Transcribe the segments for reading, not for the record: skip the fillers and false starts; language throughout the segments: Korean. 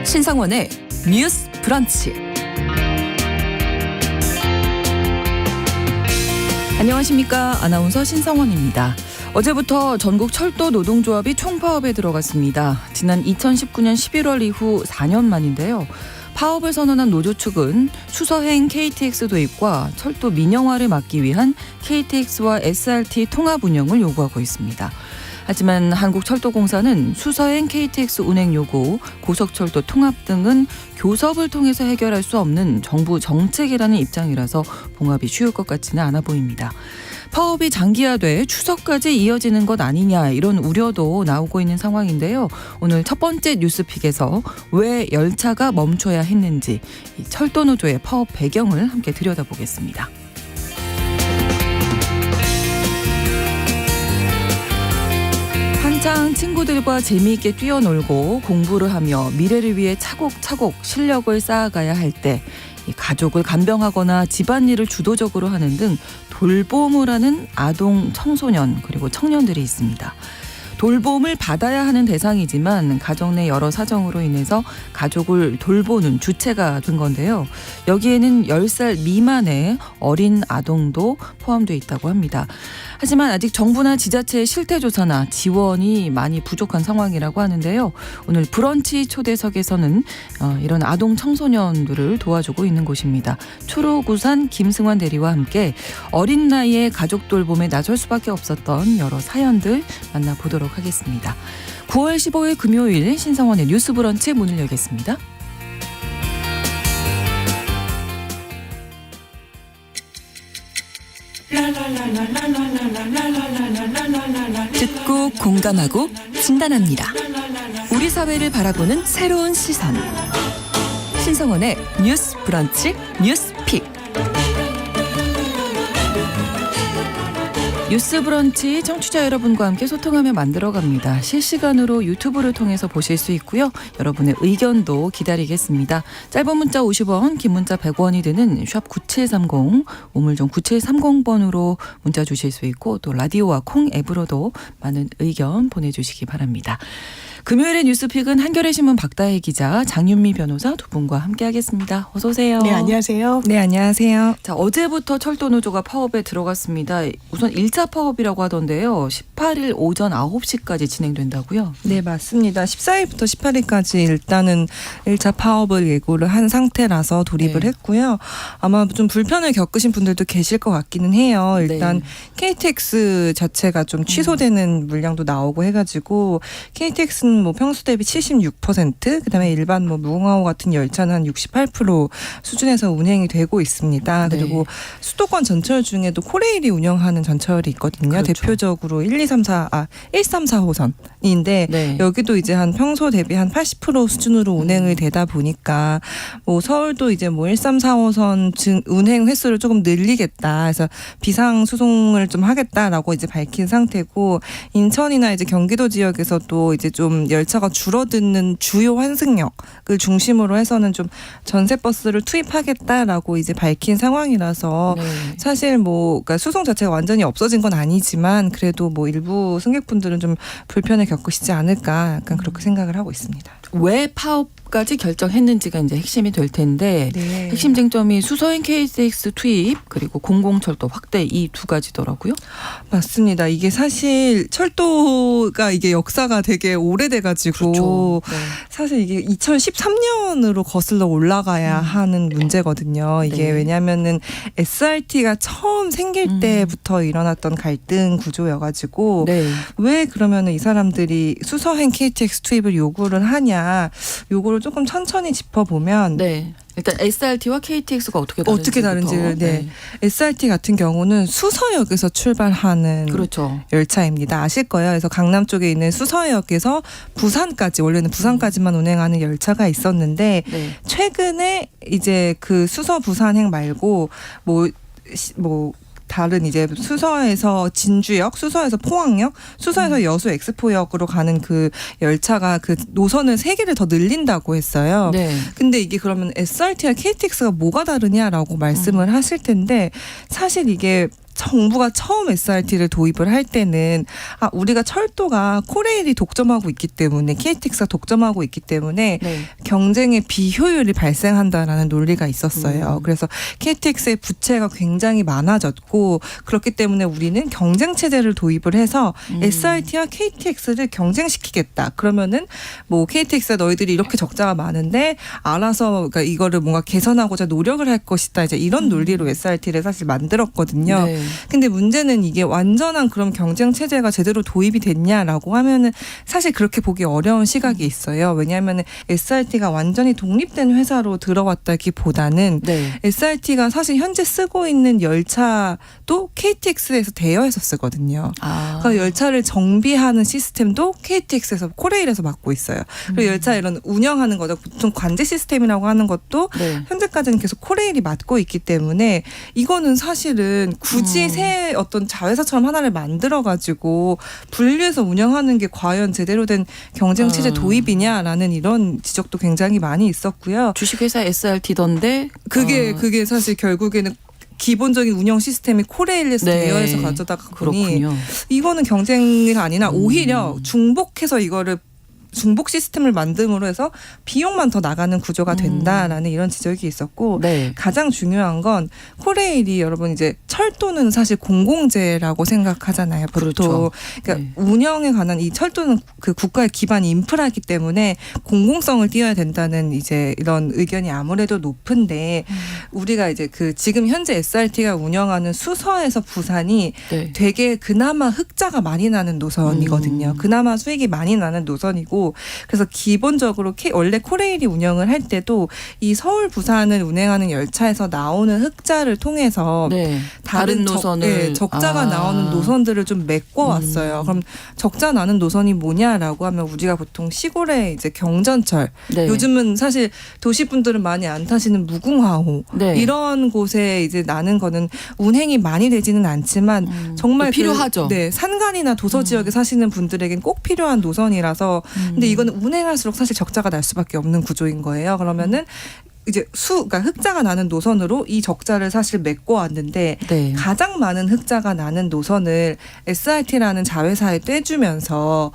신성원의 뉴스 브런치. 안녕하십니까. 아나운서 신성원입니다. 어제부터 전국 철도 노동조합이 총파업에 들어갔습니다. 지난 2019년 11월 이후 4년 만인데요. 파업을 선언한 노조 측은 수서행 KTX 도입과 철도 민영화를 막기 위한 KTX와 SRT 통합 운영을 요구하고 있습니다. 하지만 한국철도공사는 수서행 KTX 운행 요구, 고속철도 통합 등은 교섭을 통해서 해결할 수 없는 정부 정책이라는 입장이라서 봉합이 쉬울 것 같지는 않아 보입니다. 파업이 장기화돼 추석까지 이어지는 것 아니냐 이런 우려도 나오고 있는 상황인데요. 오늘 첫 번째 뉴스픽에서 왜 열차가 멈춰야 했는지 이 철도노조의 파업 배경을 함께 들여다보겠습니다. 한창 친구들과 재미있게 뛰어놀고 공부를 하며 미래를 위해 차곡차곡 실력을 쌓아가야 할 때 가족을 간병하거나 집안일을 주도적으로 하는 등 돌봄을 하는 아동, 청소년 그리고 청년들이 있습니다. 돌봄을 받아야 하는 대상이지만 가정 내 여러 사정으로 인해서 가족을 돌보는 주체가 된 건데요. 여기에는 10살 미만의 어린 아동도 포함되어 있다고 합니다. 하지만 아직 정부나 지자체의 실태조사나 지원이 많이 부족한 상황이라고 하는데요. 오늘 브런치 초대석에서는 이런 아동 청소년들을 도와주고 있는 곳입니다. 초록우산 김승환 대리와 함께 어린 나이에 가족 돌봄에 나설 수밖에 없었던 여러 사연들 만나보도록 하겠습니다. 9월 15일 금요일 신성원의 뉴스 브런치 문을 열겠습니다. 듣고 공감하고 진단합니다. 우리 사회를 바라보는 새로운 시선. 신성원의 뉴스 브런치 뉴스픽. 뉴스 브런치 청취자 여러분과 함께 소통하며 만들어갑니다. 실시간으로 유튜브를 통해서 보실 수 있고요. 여러분의 의견도 기다리겠습니다. 짧은 문자 50원, 긴 문자 100원이 드는 샵 9730, 우물정 9730번으로 문자 주실 수 있고 또 라디오와 콩 앱으로도 많은 의견 보내주시기 바랍니다. 금요일의 뉴스픽은 한겨레 신문 박다혜 기자, 장윤미 변호사 두 분과 함께하겠습니다. 어서 오세요. 네, 안녕하세요. 네, 안녕하세요. 자, 어제부터 철도노조가 파업에 들어갔습니다. 우선 1차 파업이라고 하던데요. 18일 오전 9시까지 진행된다고요? 네, 맞습니다. 14일부터 18일까지 일단은 1차 파업을 예고를 한 상태라서 돌입을 했고요. 아마 좀 불편을 겪으신 분들도 계실 것 같기는 해요. 일단 KTX 자체가 좀 취소되는 물량도 나오고 해가지고 KTX는 뭐 평소 대비 76%, 그다음에 일반 뭐 무궁화호 같은 열차는 한 68% 수준에서 운행이 되고 있습니다. 그리고 수도권 전철 중에도 코레일이 운영하는 전철이 있거든요. 그렇죠. 대표적으로 134호선인데 여기도 이제 한 평소 대비 한 80% 수준으로 운행을 되다 보니까 뭐 서울도 이제 뭐 134호선 운행 횟수를 조금 늘리겠다 해서 비상 수송을 좀 하겠다라고 이제 밝힌 상태고, 인천이나 이제 경기도 지역에서도 이제 좀 열차가 줄어드는 주요 환승역을 중심으로 해서는 좀 전세버스를 투입하겠다라고 이제 밝힌 상황이라서 사실 뭐 그러니까 수송 자체가 완전히 없어진 건 아니지만 그래도 뭐 일부 승객분들은 좀 불편을 겪으시지 않을까 약간 그렇게 생각을 하고 있습니다. 왜 파업까지 결정했는지가 이제 핵심이 될 텐데 핵심 쟁점이 수서행 KTX 투입 그리고 공공철도 확대 이 두 가지더라고요. 맞습니다. 이게 사실 철도가 이게 역사가 되게 오래돼가지고 사실 이게 2013년으로 거슬러 올라가야 하는 문제거든요. 이게 왜냐하면은 SRT가 처음 생길 때부터 일어났던 갈등 구조여가지고 왜 그러면은 이 사람들이 수서행 KTX 투입을 요구를 하냐, 요거를 조금 천천히 짚어보면 일단 SRT와 KTX가 어떻게 다른지를 SRT 같은 경우는 수서역에서 출발하는 열차입니다. 아실 거예요. 그래서 강남 쪽에 있는 수서역에서 부산까지, 원래는 부산까지만 운행하는 열차가 있었는데 최근에 이제 그 수서 부산행 말고 뭐 다른 이제 수서에서 진주역, 수서에서 포항역, 수서에서 여수 엑스포역으로 가는 그 열차가 그 노선을 3개를 더 늘린다고 했어요. 근데 이게 그러면 SRT와 KTX가 뭐가 다르냐라고 말씀을 하실 텐데, 사실 이게 정부가 처음 SRT를 도입을 할 때는 우리가 철도가 코레일이 독점하고 있기 때문에 KTX가 독점하고 있기 때문에 네. 경쟁의 비효율이 발생한다라는 논리가 있었어요. 그래서 KTX의 부채가 굉장히 많아졌고 그렇기 때문에 우리는 경쟁 체제를 도입을 해서 SRT와 KTX를 경쟁시키겠다. 그러면은 뭐 KTX가 너희들이 이렇게 적자가 많은데 알아서 그러니까 이거를 뭔가 개선하고자 노력을 할 것이다. 이제 이런 논리로 SRT를 사실 만들었거든요. 네. 근데 문제는 이게 완전한 그런 경쟁 체제가 제대로 도입이 됐냐라고 하면은 사실 그렇게 보기 어려운 시각이 있어요. 왜냐하면은 SRT가 완전히 독립된 회사로 들어왔다기보다는 네. SRT가 사실 현재 쓰고 있는 열차도 KTX에서 대여해서 쓰거든요. 그 열차를 정비하는 시스템도 KTX에서 코레일에서 맡고 있어요. 그리고 열차 이런 운영하는 거죠. 보통 관제 시스템이라고 하는 것도 네. 현재까지는 계속 코레일이 맡고 있기 때문에 이거는 사실은 굳이 새 어떤 자회사처럼 하나를 만들어가지고 분리해서 운영하는 게 과연 제대로 된 경쟁 체제 도입이냐라는 이런 지적도 굉장히 많이 있었고요. 주식회사 SRT던데 그게 사실 결국에는 기본적인 운영 시스템이 코레일에서 네. 대여해서 가져다가 보니 그렇군요. 이거는 경쟁이 아니라 오히려 중복해서 이거를 중복 시스템을 만듦으로 해서 비용만 더 나가는 구조가 된다라는 이런 지적이 있었고 네. 가장 중요한 건 코레일이 여러분 이제 철도는 사실 공공재라고 생각하잖아요. 보통. 그렇죠. 그러니까 네. 운영에 관한 이 철도는 그 국가의 기반 인프라이기 때문에 공공성을 띄어야 된다는 이제 이런 의견이 아무래도 높은데 우리가 이제 그 지금 현재 SRT가 운영하는 수서에서 부산이 네. 되게 그나마 흑자가 많이 나는 노선이거든요. 그나마 수익이 많이 나는 노선이고 그래서 기본적으로 원래 코레일이 운영을 할 때도 이 서울 부산을 운행하는 열차에서 나오는 흑자를 통해서 네. 다른 노선을 적자가 나오는 노선들을 좀 메꿔 왔어요. 그럼 적자 나는 노선이 뭐냐라고 하면 우리가 보통 시골에 이제 경전철 네. 요즘은 사실 도시분들은 많이 안 타시는 무궁화호 네. 이런 곳에 이제 나는 거는 운행이 많이 되지는 않지만 정말 필요하죠. 네, 산간이나 도서 지역에 사시는 분들에겐 꼭 필요한 노선이라서 근데 이거는 운행할수록 사실 적자가 날 수밖에 없는 구조인 거예요. 그러면은 이제 그러니까 흑자가 나는 노선으로 이 적자를 사실 메꿔 왔는데 네. 가장 많은 흑자가 나는 노선을 SRT라는 자회사에 떼주면서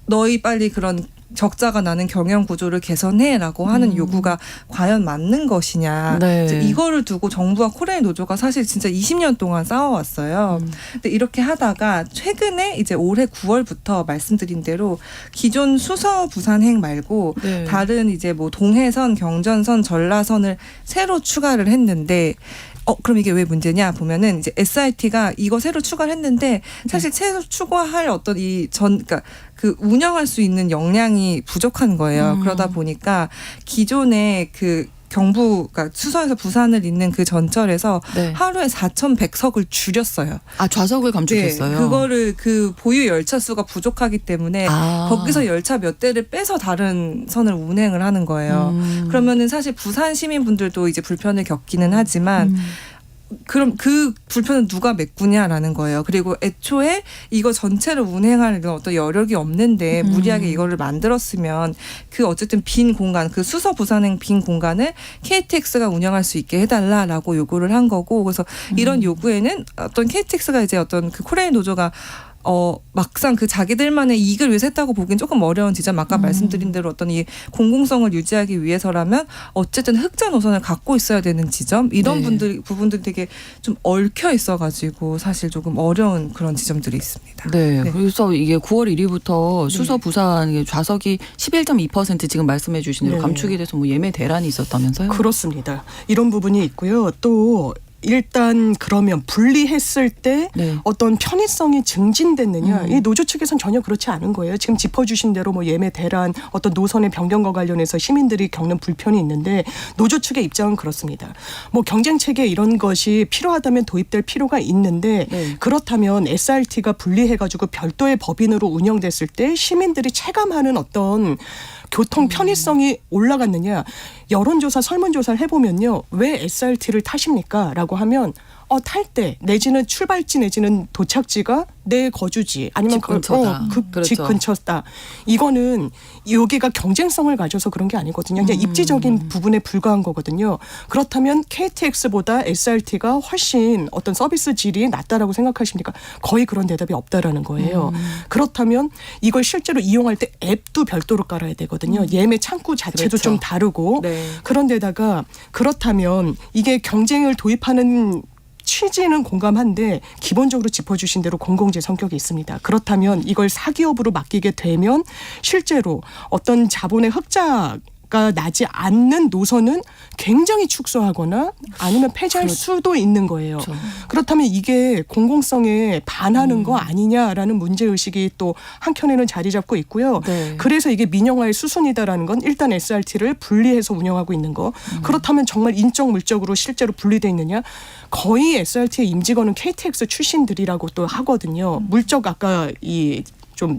너희 빨리 그런 적자가 나는 경영 구조를 개선해라고 하는 요구가 과연 맞는 것이냐. 네. 이제 이거를 두고 정부와 코레일 노조가 사실 진짜 20년 동안 싸워왔어요. 근데 이렇게 하다가 최근에 이제 올해 9월부터 말씀드린 대로 기존 수서 부산행 말고 네. 다른 이제 뭐 동해선, 경전선, 전라선을 새로 추가를 했는데 그럼 이게 왜 문제냐 보면은 이제 SRT가 이거 새로 추가를 했는데 사실 새로 추가할 어떤 그러니까 그 운영할 수 있는 역량이 부족한 거예요. 그러다 보니까 기존에 그 경부가 수서에서 부산을 잇는 그 전철에서 네. 하루에 4,100석을 줄였어요. 좌석을 감축했어요. 네, 그거를 그 보유 열차 수가 부족하기 때문에 거기서 열차 몇 대를 빼서 다른 선을 운행을 하는 거예요. 그러면은 사실 부산 시민분들도 이제 불편을 겪기는 하지만 그럼 그 불편은 누가 메꾸냐라는 거예요. 그리고 애초에 이거 전체를 운행할 어떤 여력이 없는데 무리하게 이거를 만들었으면 그 어쨌든 빈 공간, 그 수서 부산행 빈 공간을 KTX가 운영할 수 있게 해달라라고 요구를 한 거고 그래서 이런 요구에는 어떤 KTX가 이제 어떤 그 코레일 노조가 막상 그 자기들만의 이익을 위해서 했다고 보기엔 조금 어려운 지점 아까 말씀드린 대로 어떤 이 공공성을 유지하기 위해서라면 어쨌든 흑자 노선을 갖고 있어야 되는 지점 이런 네. 부분들이 되게 좀 얽혀 있어가지고 사실 조금 어려운 그런 지점들이 있습니다. 네. 네. 그래서 이게 9월 1일부터 수서 부산 좌석이 11.2% 지금 말씀해 주신 대로 네. 감축이 돼서 뭐 예매 대란이 있었다면서요? 그렇습니다. 이런 부분이 있고요. 또 일단 그러면 분리했을 때 네. 어떤 편의성이 증진됐느냐 이 노조 측에서는 전혀 그렇지 않은 거예요. 지금 짚어주신 대로 뭐 예매 대란 어떤 노선의 변경과 관련해서 시민들이 겪는 불편이 있는데 노조 측의 입장은 그렇습니다. 뭐 경쟁 체계 이런 것이 필요하다면 도입될 필요가 있는데 네. 그렇다면 SRT가 분리해가지고 별도의 법인으로 운영됐을 때 시민들이 체감하는 어떤 교통 편의성이 올라갔느냐 여론조사 설문조사를 해보면요 왜 SRT를 타십니까 라고 하면 탈 때 내지는 출발지 내지는 도착지가 내 거주지 아니면 집 근처다. 집 그렇죠. 근처다. 이거는 여기가 경쟁성을 가져서 그런 게 아니거든요. 그냥 입지적인 부분에 불과한 거거든요. 그렇다면 KTX보다 SRT가 훨씬 어떤 서비스 질이 낮다라고 생각하십니까? 거의 그런 대답이 없다라는 거예요. 그렇다면 이걸 실제로 이용할 때 앱도 별도로 깔아야 되거든요. 예매 창구 자체도 그렇죠. 좀 다르고 네. 그런데다가 그렇다면 이게 경쟁을 도입하는 취지는 공감한데 기본적으로 짚어주신 대로 공공재 성격이 있습니다. 그렇다면 이걸 사기업으로 맡기게 되면 실제로 어떤 자본의 흑자가 나지 않는 노선은 굉장히 축소하거나 아니면 폐지할 수도 있는 거예요. 그렇죠. 그렇다면 이게 공공성에 반하는 거 아니냐라는 문제의식이 또 한켠에는 자리 잡고 있고요. 네. 그래서 이게 민영화의 수순이다라는 건 일단 SRT를 분리해서 운영하고 있는 거. 그렇다면 정말 인적 물적으로 실제로 분리돼 있느냐? 거의 SRT의 임직원은 KTX 출신들이라고 또 하거든요. 물적 아까 좀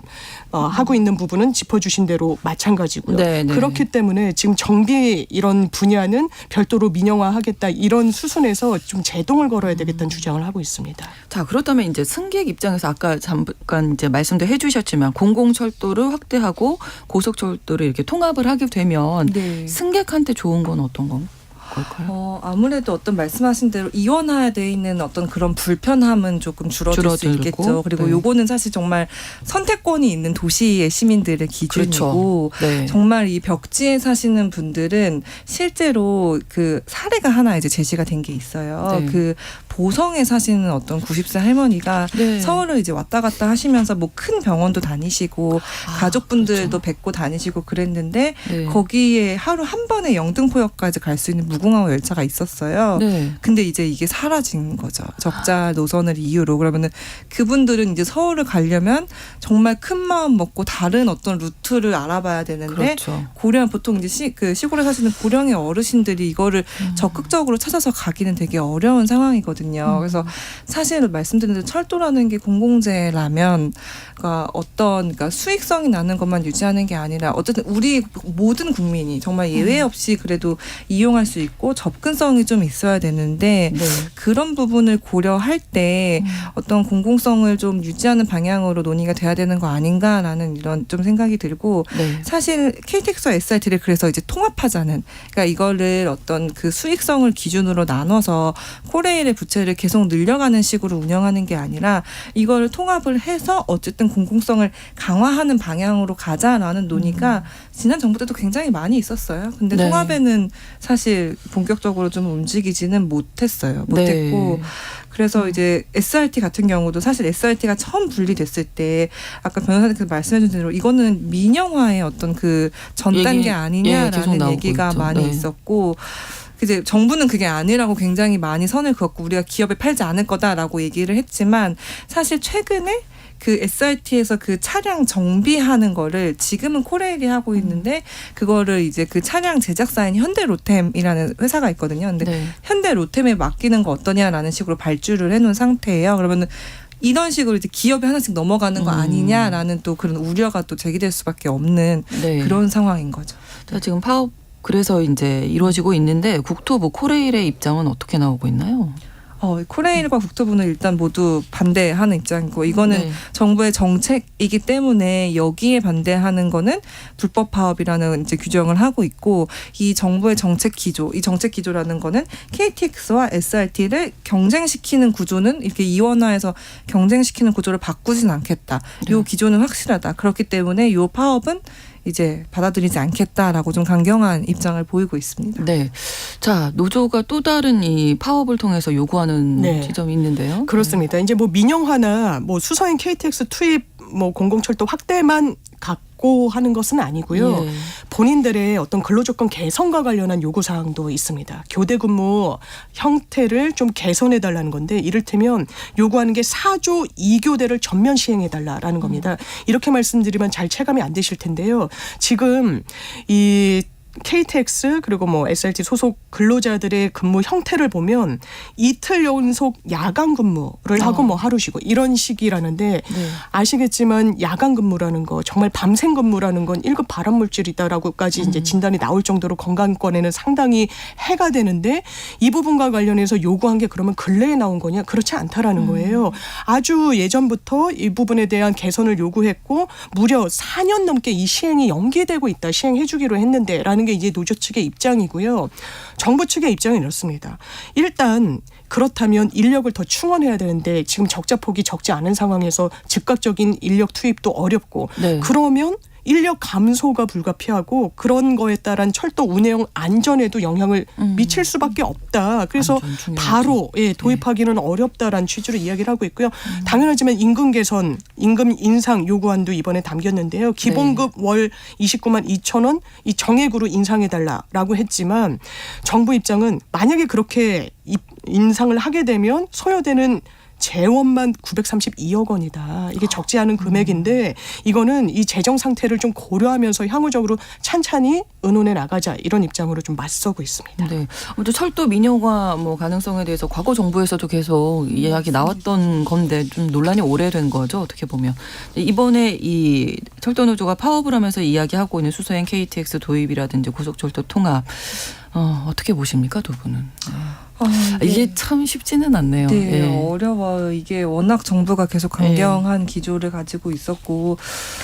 하고 있는 부분은 짚어주신 대로 마찬가지고요. 네, 네. 그렇기 때문에 지금 정비 이런 분야는 별도로 민영화하겠다 이런 수순에서 좀 제동을 걸어야 되겠다는 주장을 하고 있습니다. 자, 그렇다면 이제 승객 입장에서 아까 잠깐 이제 말씀도 해주셨지만 공공철도를 확대하고 고속철도를 이렇게 통합을 하게 되면 네. 승객한테 좋은 건 어떤 걸까요? 아무래도 어떤 말씀하신 대로 이원화되어 있는 어떤 그런 불편함은 조금 줄어들 수 줄어들고, 있겠죠. 그리고 네. 요거는 사실 정말 선택권이 있는 도시의 시민들의 기준이고 그렇죠. 네. 정말 이 벽지에 사시는 분들은 실제로 그 사례가 하나 이제 제시가 된 게 있어요. 네. 그 보성에 사시는 어떤 90세 할머니가 네. 서울을 이제 왔다 갔다 하시면서 뭐 큰 병원도 다니시고 가족분들도 그렇죠. 뵙고 다니시고 그랬는데 네. 거기에 하루 한 번에 영등포역까지 갈 수 있는 무궁화 열차가 있었어요. 네. 근데 이제 이게 사라진 거죠. 적자 노선을 이유로. 그러면은 그분들은 이제 서울을 가려면 정말 큰 마음 먹고 다른 어떤 루트를 알아봐야 되는데 그렇죠. 고령 보통 이제 그 시골에 사시는 고령의 어르신들이 이거를 적극적으로 찾아서 가기는 되게 어려운 상황이거든요. 그래서 사실 말씀드린 대로 철도라는 게 공공재라면 그러니까 그러니까 수익성이 나는 것만 유지하는 게 아니라 어쨌든 우리 모든 국민이 정말 예외 없이 그래도 이용할 수 있고 접근성이 좀 있어야 되는데 네. 그런 부분을 고려할 때 어떤 공공성을 좀 유지하는 방향으로 논의가 돼야 되는 거 아닌가라는 이런 좀 생각이 들고 네. 사실 KTX와 SRT를 그래서 이제 통합하자는 그러니까 이거를 어떤 그 수익성을 기준으로 나눠서 코레일의 부채를 계속 늘려가는 식으로 운영하는 게 아니라 이거를 통합을 해서 어쨌든 공공성을 강화하는 방향으로 가자라는 논의가 지난 정부 때도 굉장히 많이 있었어요. 근데 네. 통합에는 사실 본격적으로 좀 움직이지는 못했어요. 못했고 네. 그래서 이제 SRT 같은 경우도 사실 SRT가 처음 분리됐을 때 아까 변호사님께서 말씀해 주신 대로 이거는 민영화의 어떤 그 전 단계 계속 아니냐라는 나오고 얘기가 있죠. 많이 네. 있었고 이제 정부는 그게 아니라고 굉장히 많이 선을 그었고 우리가 기업에 팔지 않을 거다라고 얘기를 했지만 사실 최근에 그 SRT에서 그 차량 정비하는 거를 지금은 코레일이 하고 있는데 그거를 이제 그 차량 제작사인 현대로템이라는 회사가 있거든요. 근데 네. 현대로템에 맡기는 거 어떠냐라는 식으로 발주를 해놓은 상태예요. 그러면은 이런 식으로 이제 기업에 하나씩 넘어가는 거 아니냐라는 또 그런 우려가 또 제기될 수밖에 없는 네. 그런 상황인 거죠. 자, 지금 파업 그래서 이제 이루어지고 있는데 국토부 코레일의 입장은 어떻게 나오고 있나요? 코레일과 국토부는 일단 모두 반대하는 입장이고 이거는 네. 정부의 정책이기 때문에 여기에 반대하는 거는 불법 파업이라는 이제 규정을 하고 있고 이 정부의 정책 기조, 이 정책 기조라는 거는 KTX와 SRT를 경쟁시키는 구조는 이렇게 이원화해서 경쟁시키는 구조를 바꾸진 않겠다. 이 기조는 확실하다. 그렇기 때문에 이 파업은 이제 받아들이지 않겠다라고 좀 강경한 입장을 보이고 있습니다. 네. 자, 노조가 또 다른 이 파업을 통해서 요구하는 네. 지점이 있는데요. 그렇습니다. 이제 뭐 민영화나 뭐 수서인 KTX 투입 뭐 공공철도 확대만 갖고 하는 것은 아니고요. 예. 본인들의 어떤 근로조건 개선과 관련한 요구사항도 있습니다. 교대 근무 형태를 좀 개선해달라는 건데 이를테면 요구하는 게 4조 2교대를 전면 시행해달라는 겁니다. 이렇게 말씀드리면 잘 체감이 안 되실 텐데요. 지금 이 KTX 그리고 뭐 SRT 소속 근로자들의 근무 형태를 보면 이틀 연속 야간 근무를 하고 뭐 하루 쉬고 이런 식이라는데 네. 아시겠지만 야간 근무라는 거 정말 밤샘 근무라는 건 1급 발암물질이다라고까지 이제 진단이 나올 정도로 건강권에는 상당히 해가 되는데 이 부분과 관련해서 요구한 게 그러면 근래에 나온 거냐? 그렇지 않다라는 거예요. 아주 예전부터 이 부분에 대한 개선을 요구했고 무려 4년 넘게 이 시행이 연기되고 있다. 시행해 주기로 했는데 라는 게 이제 노조 측의 입장이고요. 정부 측의 입장은 이렇습니다. 일단 그렇다면 인력을 더 충원해야 되는데 지금 적자폭이 적지 않은 상황에서 즉각적인 인력 투입도 어렵고 네. 그러면 인력 감소가 불가피하고 그런 거에 따른 철도 운행 안전에도 영향을 미칠 수밖에 없다. 그래서 안전 중요하죠. 바로 도입하기는 어렵다라는 취지로 이야기를 하고 있고요. 당연하지만 임금 개선, 임금 인상 요구안도 이번에 담겼는데요. 기본급 월 29만 2천 원 이 정액으로 인상해달라라고 했지만 정부 입장은 만약에 그렇게 인상을 하게 되면 소요되는 재원만 932억 원이다. 이게 적지 않은 금액인데 이거는 이 재정 상태를 좀 고려하면서 향후적으로 찬찬히 의논해 나가자 이런 입장으로 좀 맞서고 있습니다. 네. 아무튼 철도 민영화 뭐 가능성에 대해서 과거 정부에서도 계속 이야기 나왔던 건데 좀 논란이 오래된 거죠. 어떻게 보면 이번에 이 철도 노조가 파업을 하면서 이야기하고 있는 수소행 KTX 도입이라든지 고속철도 통합 어떻게 보십니까 두 분은? 이게 참 쉽지는 않네요. 네, 예. 어려워요. 이게 워낙 정부가 계속 강경한 기조를 가지고 있었고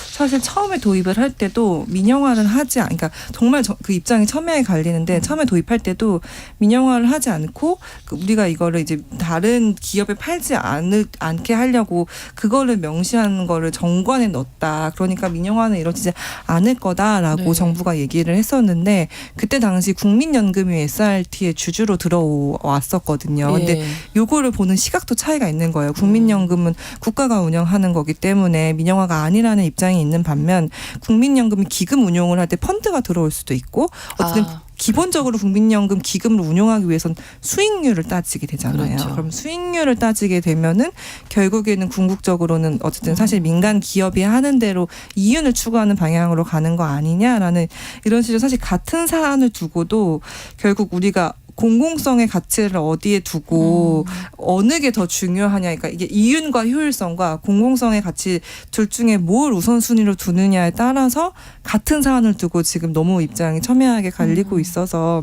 사실 처음에 도입을 할 때도 민영화는 그러니까 정말 그 입장이 첨예하게 갈리는데 처음에 도입할 때도 민영화를 하지 않고 우리가 이거를 이제 다른 기업에 팔지 않게 하려고 그거를 명시하는 거를 정관에 넣었다. 그러니까 민영화는 이루어지지 않을 거다라고 네. 정부가 얘기를 했었는데 그때 당시 국민연금이 SRT의 주주로 들어왔었거든요. 근데 예. 요거를 보는 시각도 차이가 있는 거예요. 국민연금은 국가가 운영하는 거기 때문에 민영화가 아니라는 입장이 있는 반면 국민연금이 기금 운용을 할 때 펀드가 들어올 수도 있고 어쨌든 기본적으로 국민연금 기금을 운용하기 위해선 수익률을 따지게 되잖아요. 그렇죠. 그럼 수익률을 따지게 되면은 결국에는 궁극적으로는 어쨌든 사실 민간 기업이 하는 대로 이윤을 추구하는 방향으로 가는 거 아니냐라는 이런 식으로 사실 같은 사안을 두고도 결국 우리가 공공성의 가치를 어디에 두고 어느 게 더 중요하냐. 그러니까 이게 이윤과 효율성과 공공성의 가치 둘 중에 뭘 우선순위로 두느냐에 따라서 같은 사안을 두고 지금 너무 입장이 첨예하게 갈리고 있어서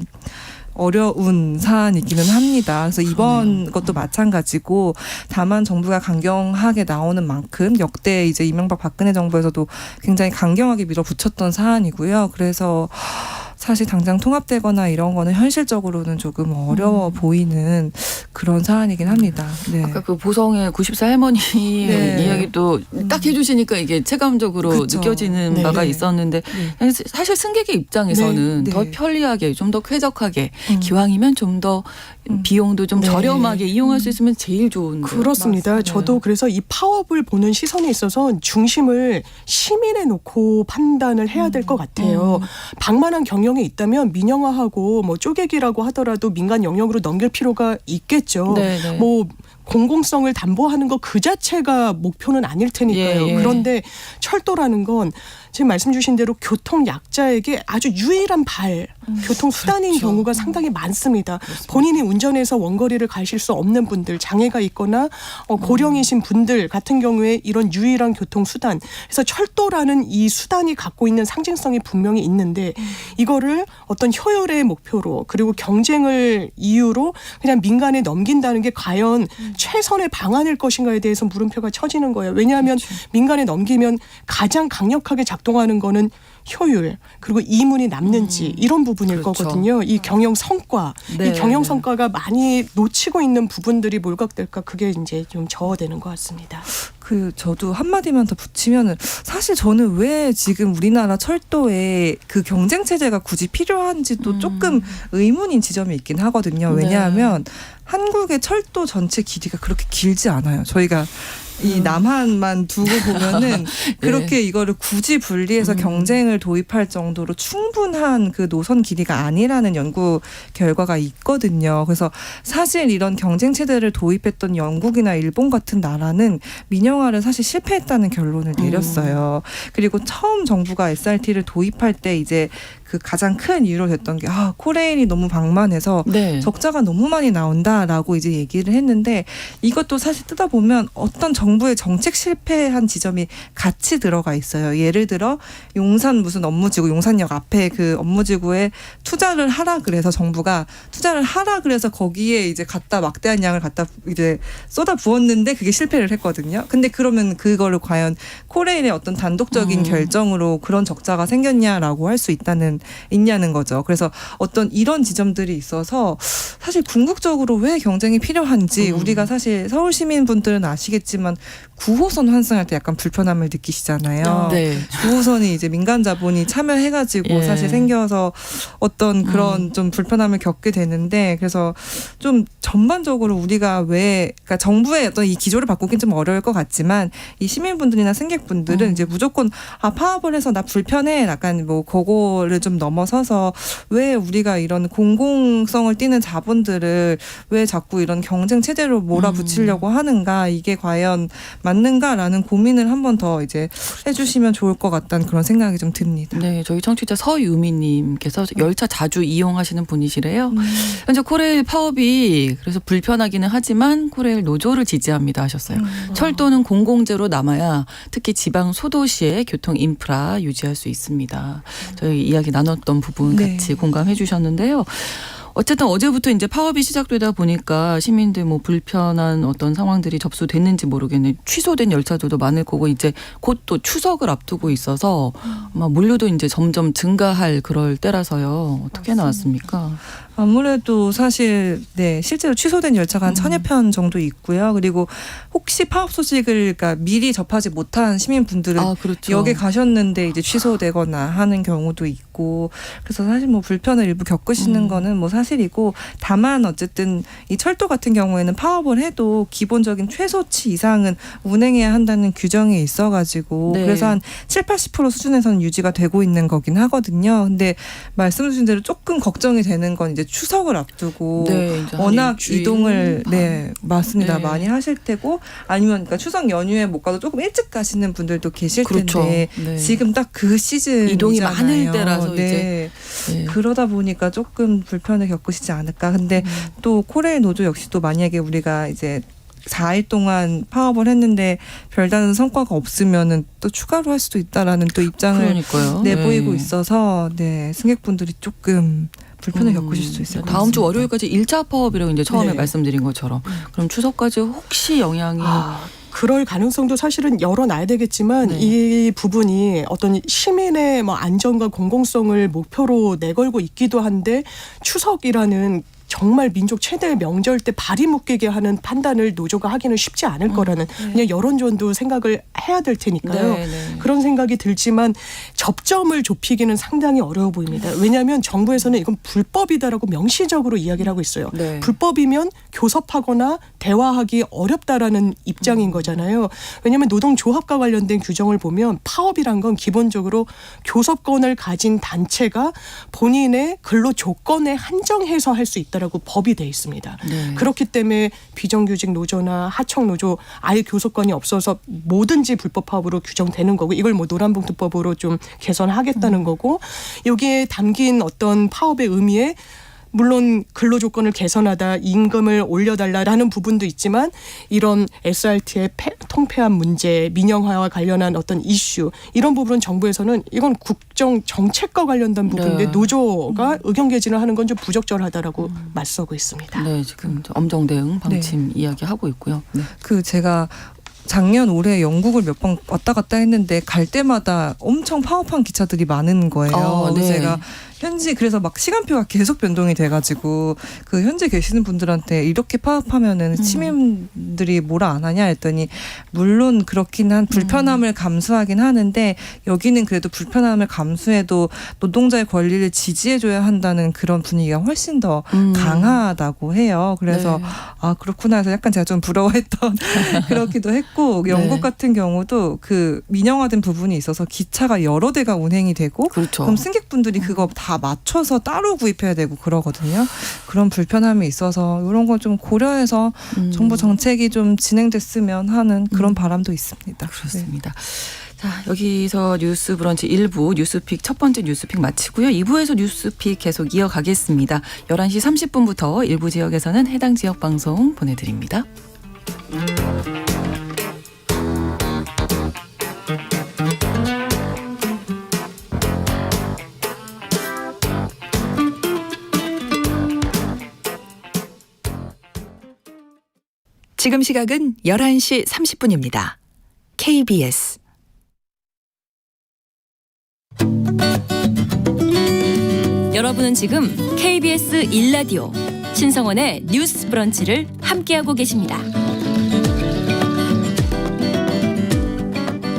어려운 사안이기는 합니다. 그래서 이번 것도 마찬가지고 다만 정부가 강경하게 나오는 만큼 역대 이제 이명박 박근혜 정부에서도 굉장히 강경하게 밀어붙였던 사안이고요. 그래서 사실 당장 통합되거나 이런 거는 현실적으로는 조금 어려워 보이는 그런 사안이긴 합니다. 네. 아까 그 보성의 90살 할머니 네. 이야기도 딱 해주시니까 이게 체감적으로 그쵸. 느껴지는 네. 바가 있었는데 사실 승객의 입장에서는 네. 더 네. 편리하게 좀 더 쾌적하게 기왕이면 좀 더 비용도 좀 네. 저렴하게 이용할 수 있으면 제일 좋은. 그렇습니다. 맞습니다. 저도 그래서 이 파업을 보는 시선에 있어서 중심을 시민에 놓고 판단을 해야 될 것 같아요. 방만한 경영에 있다면 민영화하고 뭐 쪼개기라고 하더라도 민간 영역으로 넘길 필요가 있겠죠. 네, 네. 뭐 공공성을 담보하는 것 그 자체가 목표는 아닐 테니까요. 예, 예. 그런데 철도라는 건 지금 말씀 주신 대로 교통 약자에게 아주 유일한 교통 수단인 그렇죠. 경우가 상당히 많습니다. 본인이 운전해서 원거리를 가실 수 없는 분들, 장애가 있거나 고령이신 분들 같은 경우에 이런 유일한 교통 수단. 그래서 철도라는 이 수단이 갖고 있는 상징성이 분명히 있는데 이거를 어떤 효율의 목표로 그리고 경쟁을 이유로 그냥 민간에 넘긴다는 게 과연 최선의 방안일 것인가에 대해서 물음표가 쳐지는 거예요. 왜냐하면 민간에 넘기면 가장 강력하게 작동하는 거는 효율 그리고 이문이 남는지 이런 부분일 그렇죠. 거거든요. 이 경영 성과, 네, 이 경영 네. 성과가 많이 놓치고 있는 부분들이 몰각될까 그게 이제 좀 저어되는 것 같습니다. 저도 한마디만 더 붙이면은 사실 저는 왜 지금 우리나라 철도에 그 경쟁 체제가 굳이 필요한지도 조금 의문인 지점이 있긴 하거든요. 왜냐하면 한국의 철도 전체 길이가 그렇게 길지 않아요. 저희가 이 남한만 두고 보면은 그렇게 이거를 굳이 분리해서 경쟁을 도입할 정도로 충분한 그 노선 길이가 아니라는 연구 결과가 있거든요. 그래서 사실 이런 경쟁 체제를 도입했던 영국이나 일본 같은 나라는 민영화를 사실 실패했다는 결론을 내렸어요. 그리고 처음 정부가 SRT를 도입할 때 이제 그 가장 큰 이유로 됐던 게 코레일이 너무 방만해서 네. 적자가 너무 많이 나온다라고 이제 얘기를 했는데 이것도 사실 뜯어보면 어떤 정부의 정책 실패한 지점이 같이 들어가 있어요. 예를 들어 용산 무슨 업무지구 용산역 앞에 그 업무지구에 투자를 하라 그래서 정부가 투자를 하라 그래서 거기에 이제 갖다 막대한 양을 갖다 이제 쏟아 부었는데 그게 실패를 했거든요. 근데 그러면 그거를 과연 코레일의 어떤 단독적인 결정으로 그런 적자가 생겼냐라고 할 수 있냐는 거죠. 그래서 어떤 이런 지점들이 있어서 사실 궁극적으로 왜 경쟁이 필요한지 우리가 사실 서울 시민분들은 아시겠지만 9호선 환승할 때 약간 불편함을 느끼시잖아요. 네. 9호선이 이제 민간 자본이 참여해가지고 예. 사실 생겨서 어떤 그런 좀 불편함을 겪게 되는데 그래서 좀 전반적으로 우리가 그러니까 정부의 어떤 이 기조를 바꾸긴 좀 어려울 것 같지만 이 시민분들이나 승객분들은 이제 무조건 파업을 해서 나 불편해 약간 뭐 그거를 좀 넘어서서 왜 우리가 이런 공공성을 띠는 자본들을 왜 자꾸 이런 경쟁 체제로 몰아붙이려고 하는가 이게 과연 맞는가라는 고민을 한 번 더 이제 해주시면 좋을 것 같다는 그런 생각이 좀 듭니다. 네, 저희 청취자 서유미님께서 열차 자주 이용하시는 분이시래요. 현재 코레일 파업이 그래서 불편하기는 하지만 코레일 노조를 지지합니다 하셨어요. 철도는 공공재로 남아야 특히 지방 소도시의 교통 인프라 유지할 수 있습니다. 저희 이야기 나눴던 부분 네. 같이 공감해 주셨는데요. 어쨌든 어제부터 이제 파업이 시작되다 보니까 시민들 뭐 불편한 어떤 상황들이 접수됐는지 모르겠네. 취소된 열차들도 많을 거고 이제 곧 또 추석을 앞두고 있어서 아마 물류도 이제 점점 증가할 그럴 때라서요. 어떻게 나왔습니까? 아무래도 사실 실제로 취소된 열차가 한 1000여 편 정도 있고요. 그리고 혹시 파업 소식을 그러니까 미리 접하지 못한 시민분들은 그렇죠. 역에 가셨는데 이제 취소되거나 하는 경우도 있고 그래서 사실 뭐 불편을 일부 겪으시는 거는 뭐 사실이고 다만 어쨌든 이 철도 같은 경우에는 파업을 해도 기본적인 최소치 이상은 운행해야 한다는 규정이 있어가지고 네. 그래서 한 70-80% 수준에서는 유지가 되고 있는 거긴 하거든요. 근데 말씀 주신 대로 조금 걱정이 되는 건 이제 추석을 앞두고 네, 이제 한 워낙 일주일 이동을 반. 맞습니다. 네. 많이 하실 테고 아니면 그러니까 추석 연휴에 못 가도 조금 일찍 가시는 분들도 계실 그렇죠. 텐데 네. 지금 딱 그 시즌 이동이 많을 때라서 네. 네. 그러다 보니까 조금 불편을 겪으시지 않을까. 근데 또 코레일 노조 역시 또 만약에 우리가 이제 4일 동안 파업을 했는데 별다른 성과가 없으면은 또 추가로 할 수도 있다라는 또 입장을 그러니까요. 내보이고 네. 있어서 승객분들이 조금 불편을 겪으실 수 있을 것 같습니다. 다음 주 월요일까지 1차 파업이라고 이제 처음에 네. 말씀드린 것처럼 그럼 추석까지 혹시 영향이 그럴 가능성도 사실은 열어놔야 되겠지만 네. 이 부분이 어떤 시민의 뭐 안전과 공공성을 목표로 내걸고 있기도 한데 추석이라는 정말 민족 최대의 명절 때 발이 묶이게 하는 판단을 노조가 하기는 쉽지 않을 거라는 그냥 여론전도 생각을 해야 될 테니까요. 네, 네. 그런 생각이 들지만 접점을 좁히기는 상당히 어려워 보입니다. 왜냐하면 정부에서는 이건 불법이다라고 명시적으로 이야기를 하고 있어요. 네. 불법이면 교섭하거나 대화하기 어렵다라는 입장인 거잖아요. 왜냐하면 노동조합과 관련된 규정을 보면 파업이란 건 기본적으로 교섭권을 가진 단체가 본인의 근로 조건에 한정해서 할 수 있다라고 법이 돼 있습니다. 네. 그렇기 때문에 비정규직 노조나 하청 노조 아예 교섭권이 없어서 뭐든지 불법 파업으로 규정되는 거고 이걸 뭐 노란봉투법으로 좀 개선하겠다는 거고 여기에 담긴 어떤 파업의 의미에 물론 근로조건을 개선하다 임금을 올려달라라는 부분도 있지만 이런 SRT의 통폐합 문제 민영화와 관련한 어떤 이슈 이런 부분은 정부에서는 이건 국정 정책과 관련된 부분인데 네. 노조가 의견 개진을 하는 건 좀 부적절하다라고 맞서고 있습니다. 네, 지금 엄정 대응 방침 이야기하고 있고요. 네. 제가 작년 올해 영국을 몇 번 왔다 갔다 했는데 갈 때마다 엄청 파업한 기차들이 많은 거예요. 네. 제가 현지 그래서 막 시간표가 계속 변동이 돼가지고 그 현재 계시는 분들한테 이렇게 파업하면은 시민들이 뭐라 안 하냐 했더니 물론 그렇긴 한 불편함을 감수하긴 하는데 여기는 그래도 불편함을 감수해도 노동자의 권리를 지지해줘야 한다는 그런 분위기가 훨씬 더 강하다고 해요. 그래서 네. 그렇구나 해서 약간 제가 좀 부러워했던 그렇기도 했고 영국 네. 같은 경우도 그 민영화된 부분이 있어서 기차가 여러 대가 운행이 되고 그렇죠. 그럼 승객분들이 그거 다 맞춰서 따로 구입해야 되고 그러거든요. 그런 불편함이 있어서 이런 걸 좀 고려해서 정부 정책이 좀 진행됐으면 하는 그런 바람도 있습니다. 그렇습니다. 자, 여기서 뉴스 브런치 1부 뉴스픽 첫 번째 뉴스픽 마치고요. 2부에서 뉴스픽 계속 이어가겠습니다. 11시 30분부터 일부 지역에서는 해당 지역 방송 보내드립니다. 지금 시각은 11시 30분입니다. KBS 여러분은 지금 KBS 1라디오 신성원의 뉴스 브런치를 함께하고 계십니다.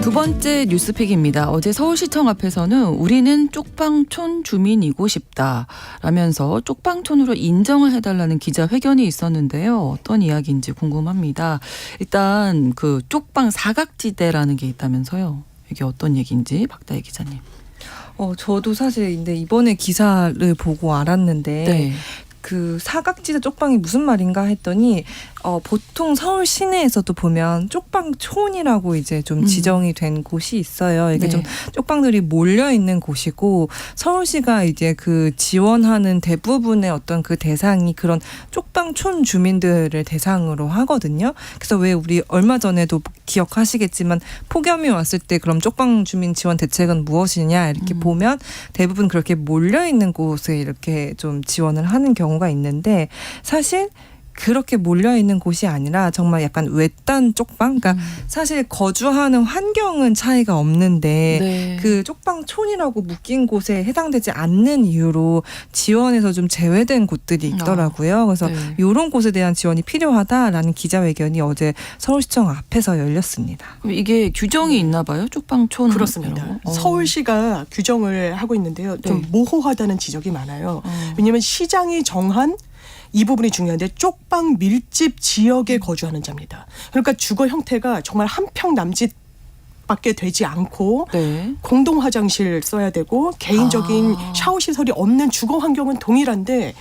두 번째 뉴스픽입니다. 어제 서울시청 앞에서는 우리는 쪽방촌 주민이고 싶다라면서 쪽방촌으로 인정을 해달라는 기자회견이 있었는데요. 어떤 이야기인지 궁금합니다. 일단 그 쪽방 사각지대라는 게 있다면서요. 이게 어떤 얘기인지 박다혜 기자님. 저도 사실 근데 이번에 기사를 보고 알았는데 네. 그 사각지대 쪽방이 무슨 말인가 했더니 보통 서울 시내에서도 보면 쪽방촌이라고 이제 좀 지정이 된 곳이 있어요. 이게 네. 좀 쪽방들이 몰려 있는 곳이고 서울시가 이제 그 지원하는 대부분의 어떤 그 대상이 그런 쪽방촌 주민들을 대상으로 하거든요. 그래서 왜 우리 얼마 전에도 기억하시겠지만 폭염이 왔을 때 그럼 쪽방 주민 지원 대책은 무엇이냐 이렇게 보면 대부분 그렇게 몰려 있는 곳에 이렇게 좀 지원을 하는 경우가 있는데 사실 그렇게 몰려있는 곳이 아니라 정말 약간 외딴 쪽방? 그러니까 사실 거주하는 환경은 차이가 없는데 네. 그 쪽방촌이라고 묶인 곳에 해당되지 않는 이유로 지원에서 좀 제외된 곳들이 있더라고요. 그래서 네. 이런 곳에 대한 지원이 필요하다라는 기자회견이 어제 서울시청 앞에서 열렸습니다. 그럼 이게 규정이 있나 봐요? 쪽방촌. 그렇습니다. 서울시가 규정을 하고 있는데요. 좀 네. 모호하다는 지적이 많아요. 왜냐하면 시장이 정한 이 부분이 중요한데 쪽방 밀집 지역에 거주하는 자입니다. 그러니까 주거 형태가 정말 한 평 남짓밖에 되지 않고 네. 공동 화장실 써야 되고 개인적인 샤워 시설이 없는 주거 환경은 동일한데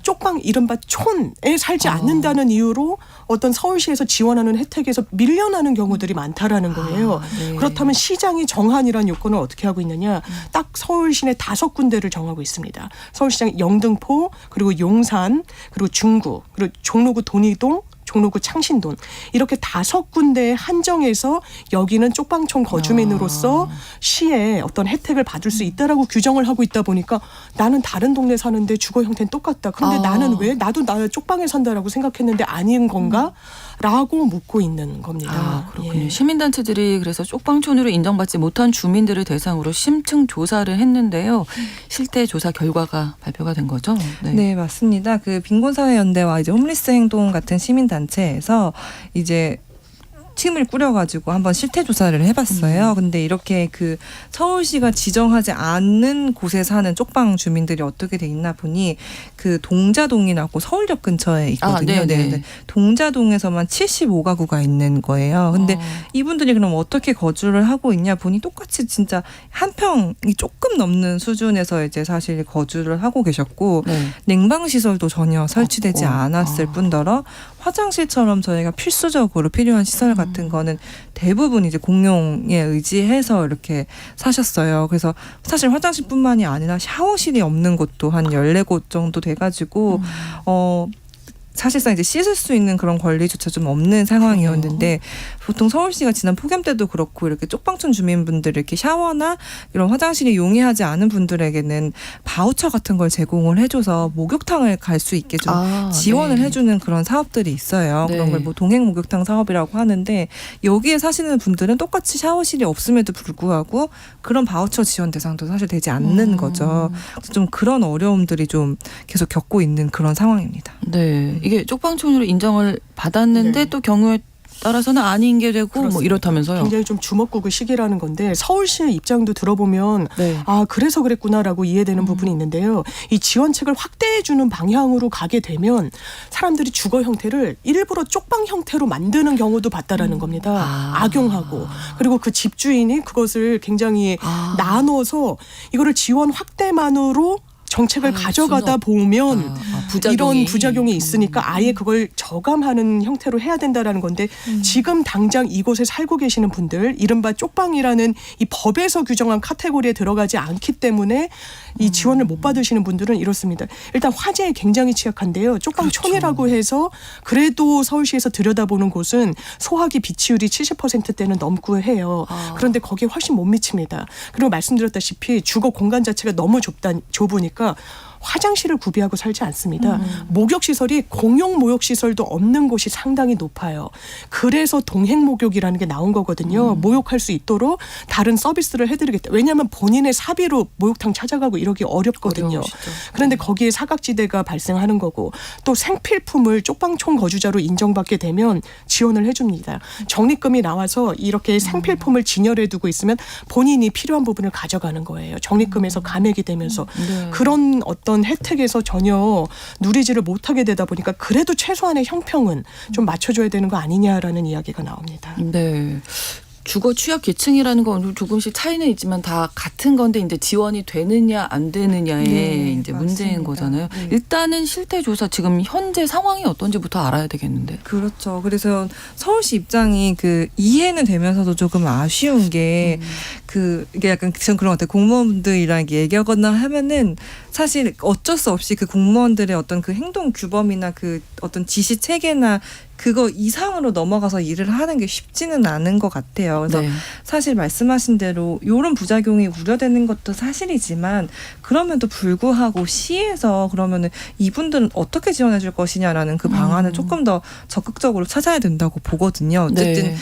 쪽방 이른바 촌에 살지 않는다는 이유로 어떤 서울시에서 지원하는 혜택에서 밀려나는 경우들이 많다라는 거예요. 네. 그렇다면 시장이 정한이라는 요건을 어떻게 하고 있느냐? 딱 서울 시내 5군데를 정하고 있습니다. 서울시장 영등포 그리고 용산 그리고 중구 그리고 종로구 돈이동 종로구 창신동 이렇게 5군데에 한정해서 여기는 쪽방촌 거주민으로서 시에 어떤 혜택을 받을 수 있다라고 규정을 하고 있다 보니까 나는 다른 동네 사는데 주거 형태는 똑같다. 그런데 나는 왜 나도 나 쪽방에 산다라고 생각했는데 아닌 건가? 라고 묻고 있는 겁니다. 그렇군요. 예. 시민단체들이 그래서 쪽방촌으로 인정받지 못한 주민들을 대상으로 심층 조사를 했는데요. 실태 조사 결과가 발표가 된 거죠? 네, 맞습니다. 그 빈곤사회연대와 이제 홈리스 행동 같은 시민단체에서 이제 팀을 꾸려가지고 한번 실태 조사를 해봤어요. 근데 이렇게 그 서울시가 지정하지 않는 곳에 사는 쪽방 주민들이 어떻게 돼 있나 보니 그 동자동이라고 서울역 근처에 있거든요. 네. 동자동에서만 75가구가 있는 거예요. 근데 이분들이 그럼 어떻게 거주를 하고 있냐 보니 똑같이 진짜 한 평이 조금 넘는 수준에서 이제 사실 거주를 하고 계셨고 네. 냉방 시설도 전혀 설치되지 않았을 뿐더러 화장실처럼 저희가 필수적으로 필요한 시설 같은 거는 대부분 이제 공용에 의지해서 이렇게 사셨어요. 그래서 사실 화장실뿐만이 아니라 샤워실이 없는 곳도 한 14곳 정도 돼가지고 사실상 이제 씻을 수 있는 그런 권리조차 좀 없는 상황이었는데 보통 서울시가 지난 폭염 때도 그렇고 이렇게 쪽방촌 주민분들 이렇게 샤워나 이런 화장실이 용이하지 않은 분들에게는 바우처 같은 걸 제공을 해줘서 목욕탕을 갈 수 있게 좀 지원을 해주는 그런 사업들이 있어요. 네. 그런 걸 뭐 동행 목욕탕 사업이라고 하는데 여기에 사시는 분들은 똑같이 샤워실이 없음에도 불구하고 그런 바우처 지원 대상도 사실 되지 않는 거죠. 그래서 좀 그런 어려움들이 좀 계속 겪고 있는 그런 상황입니다. 네. 이게 쪽방촌으로 인정을 받았는데 네. 또 경우에 따라서는 아닌 게 되고 뭐 그렇습니다. 이렇다면서요. 굉장히 좀 주먹구구 시기라는 건데 서울시의 입장도 들어보면 네. 아 그래서 그랬구나라고 이해되는 부분이 있는데요. 이 지원책을 확대해주는 방향으로 가게 되면 사람들이 주거 형태를 일부러 쪽방 형태로 만드는 경우도 봤다라는 겁니다. 악용하고 그리고 그 집주인이 그것을 굉장히 나눠서 이거를 지원 확대만으로 정책을 가져가다 보면 부작용이. 부작용이 있으니까 아예 그걸 저감하는 형태로 해야 된다라는 건데 지금 당장 이곳에 살고 계시는 분들 이른바 쪽방이라는 이 법에서 규정한 카테고리에 들어가지 않기 때문에 이 지원을 못 받으시는 분들은 이렇습니다. 일단 화재에 굉장히 취약한데요. 쪽방촌이라고 해서 그래도 서울시에서 들여다보는 곳은 소화기 비치율이 70%대는 넘고 해요. 그런데 거기에 훨씬 못 미칩니다. 그리고 말씀드렸다시피 주거 공간 자체가 너무 좁으니까 화장실을 구비하고 살지 않습니다. 목욕시설이 공용 목욕시설도 없는 곳이 상당히 높아요. 그래서 동행목욕이라는 게 나온 거거든요. 목욕할 수 있도록 다른 서비스를 해드리겠다. 왜냐하면 본인의 사비로 목욕탕 찾아가고 이러기 어렵거든요. 어려우시죠. 그런데 거기에 사각지대가 발생하는 거고 또 생필품을 쪽방촌 거주자로 인정받게 되면 지원을 해줍니다. 적립금이 나와서 이렇게 생필품을 진열해두고 있으면 본인이 필요한 부분을 가져가는 거예요. 적립금에서 감액이 되면서. 네. 그런 어떤 혜택에서 전혀 누리지를 못하게 되다 보니까 그래도 최소한의 형평은 좀 맞춰줘야 되는 거 아니냐라는 이야기가 나옵니다. 네. 주거 취약 계층이라는 건 조금씩 차이는 있지만 다 같은 건데 이제 지원이 되느냐 안 되느냐의 네, 이제 문제인 맞습니다. 거잖아요. 네. 일단은 실태 조사 지금 현재 상황이 어떤지부터 알아야 되겠는데. 그렇죠. 그래서 서울시 입장이 그 이해는 되면서도 조금 아쉬운 게 이게 약간 전 그런 것 같아요. 공무원분들이랑 이렇게 얘기하거나 하면은 사실 어쩔 수 없이 그 공무원들의 어떤 그 행동 규범이나 그 어떤 지시 체계나 그거 이상으로 넘어가서 일을 하는 게 쉽지는 않은 것 같아요. 그래서 네. 사실 말씀하신 대로 이런 부작용이 우려되는 것도 사실이지만 그럼에도 불구하고 시에서 그러면은 이분들은 어떻게 지원해 줄 것이냐라는 그 방안을 조금 더 적극적으로 찾아야 된다고 보거든요. 어쨌든 네.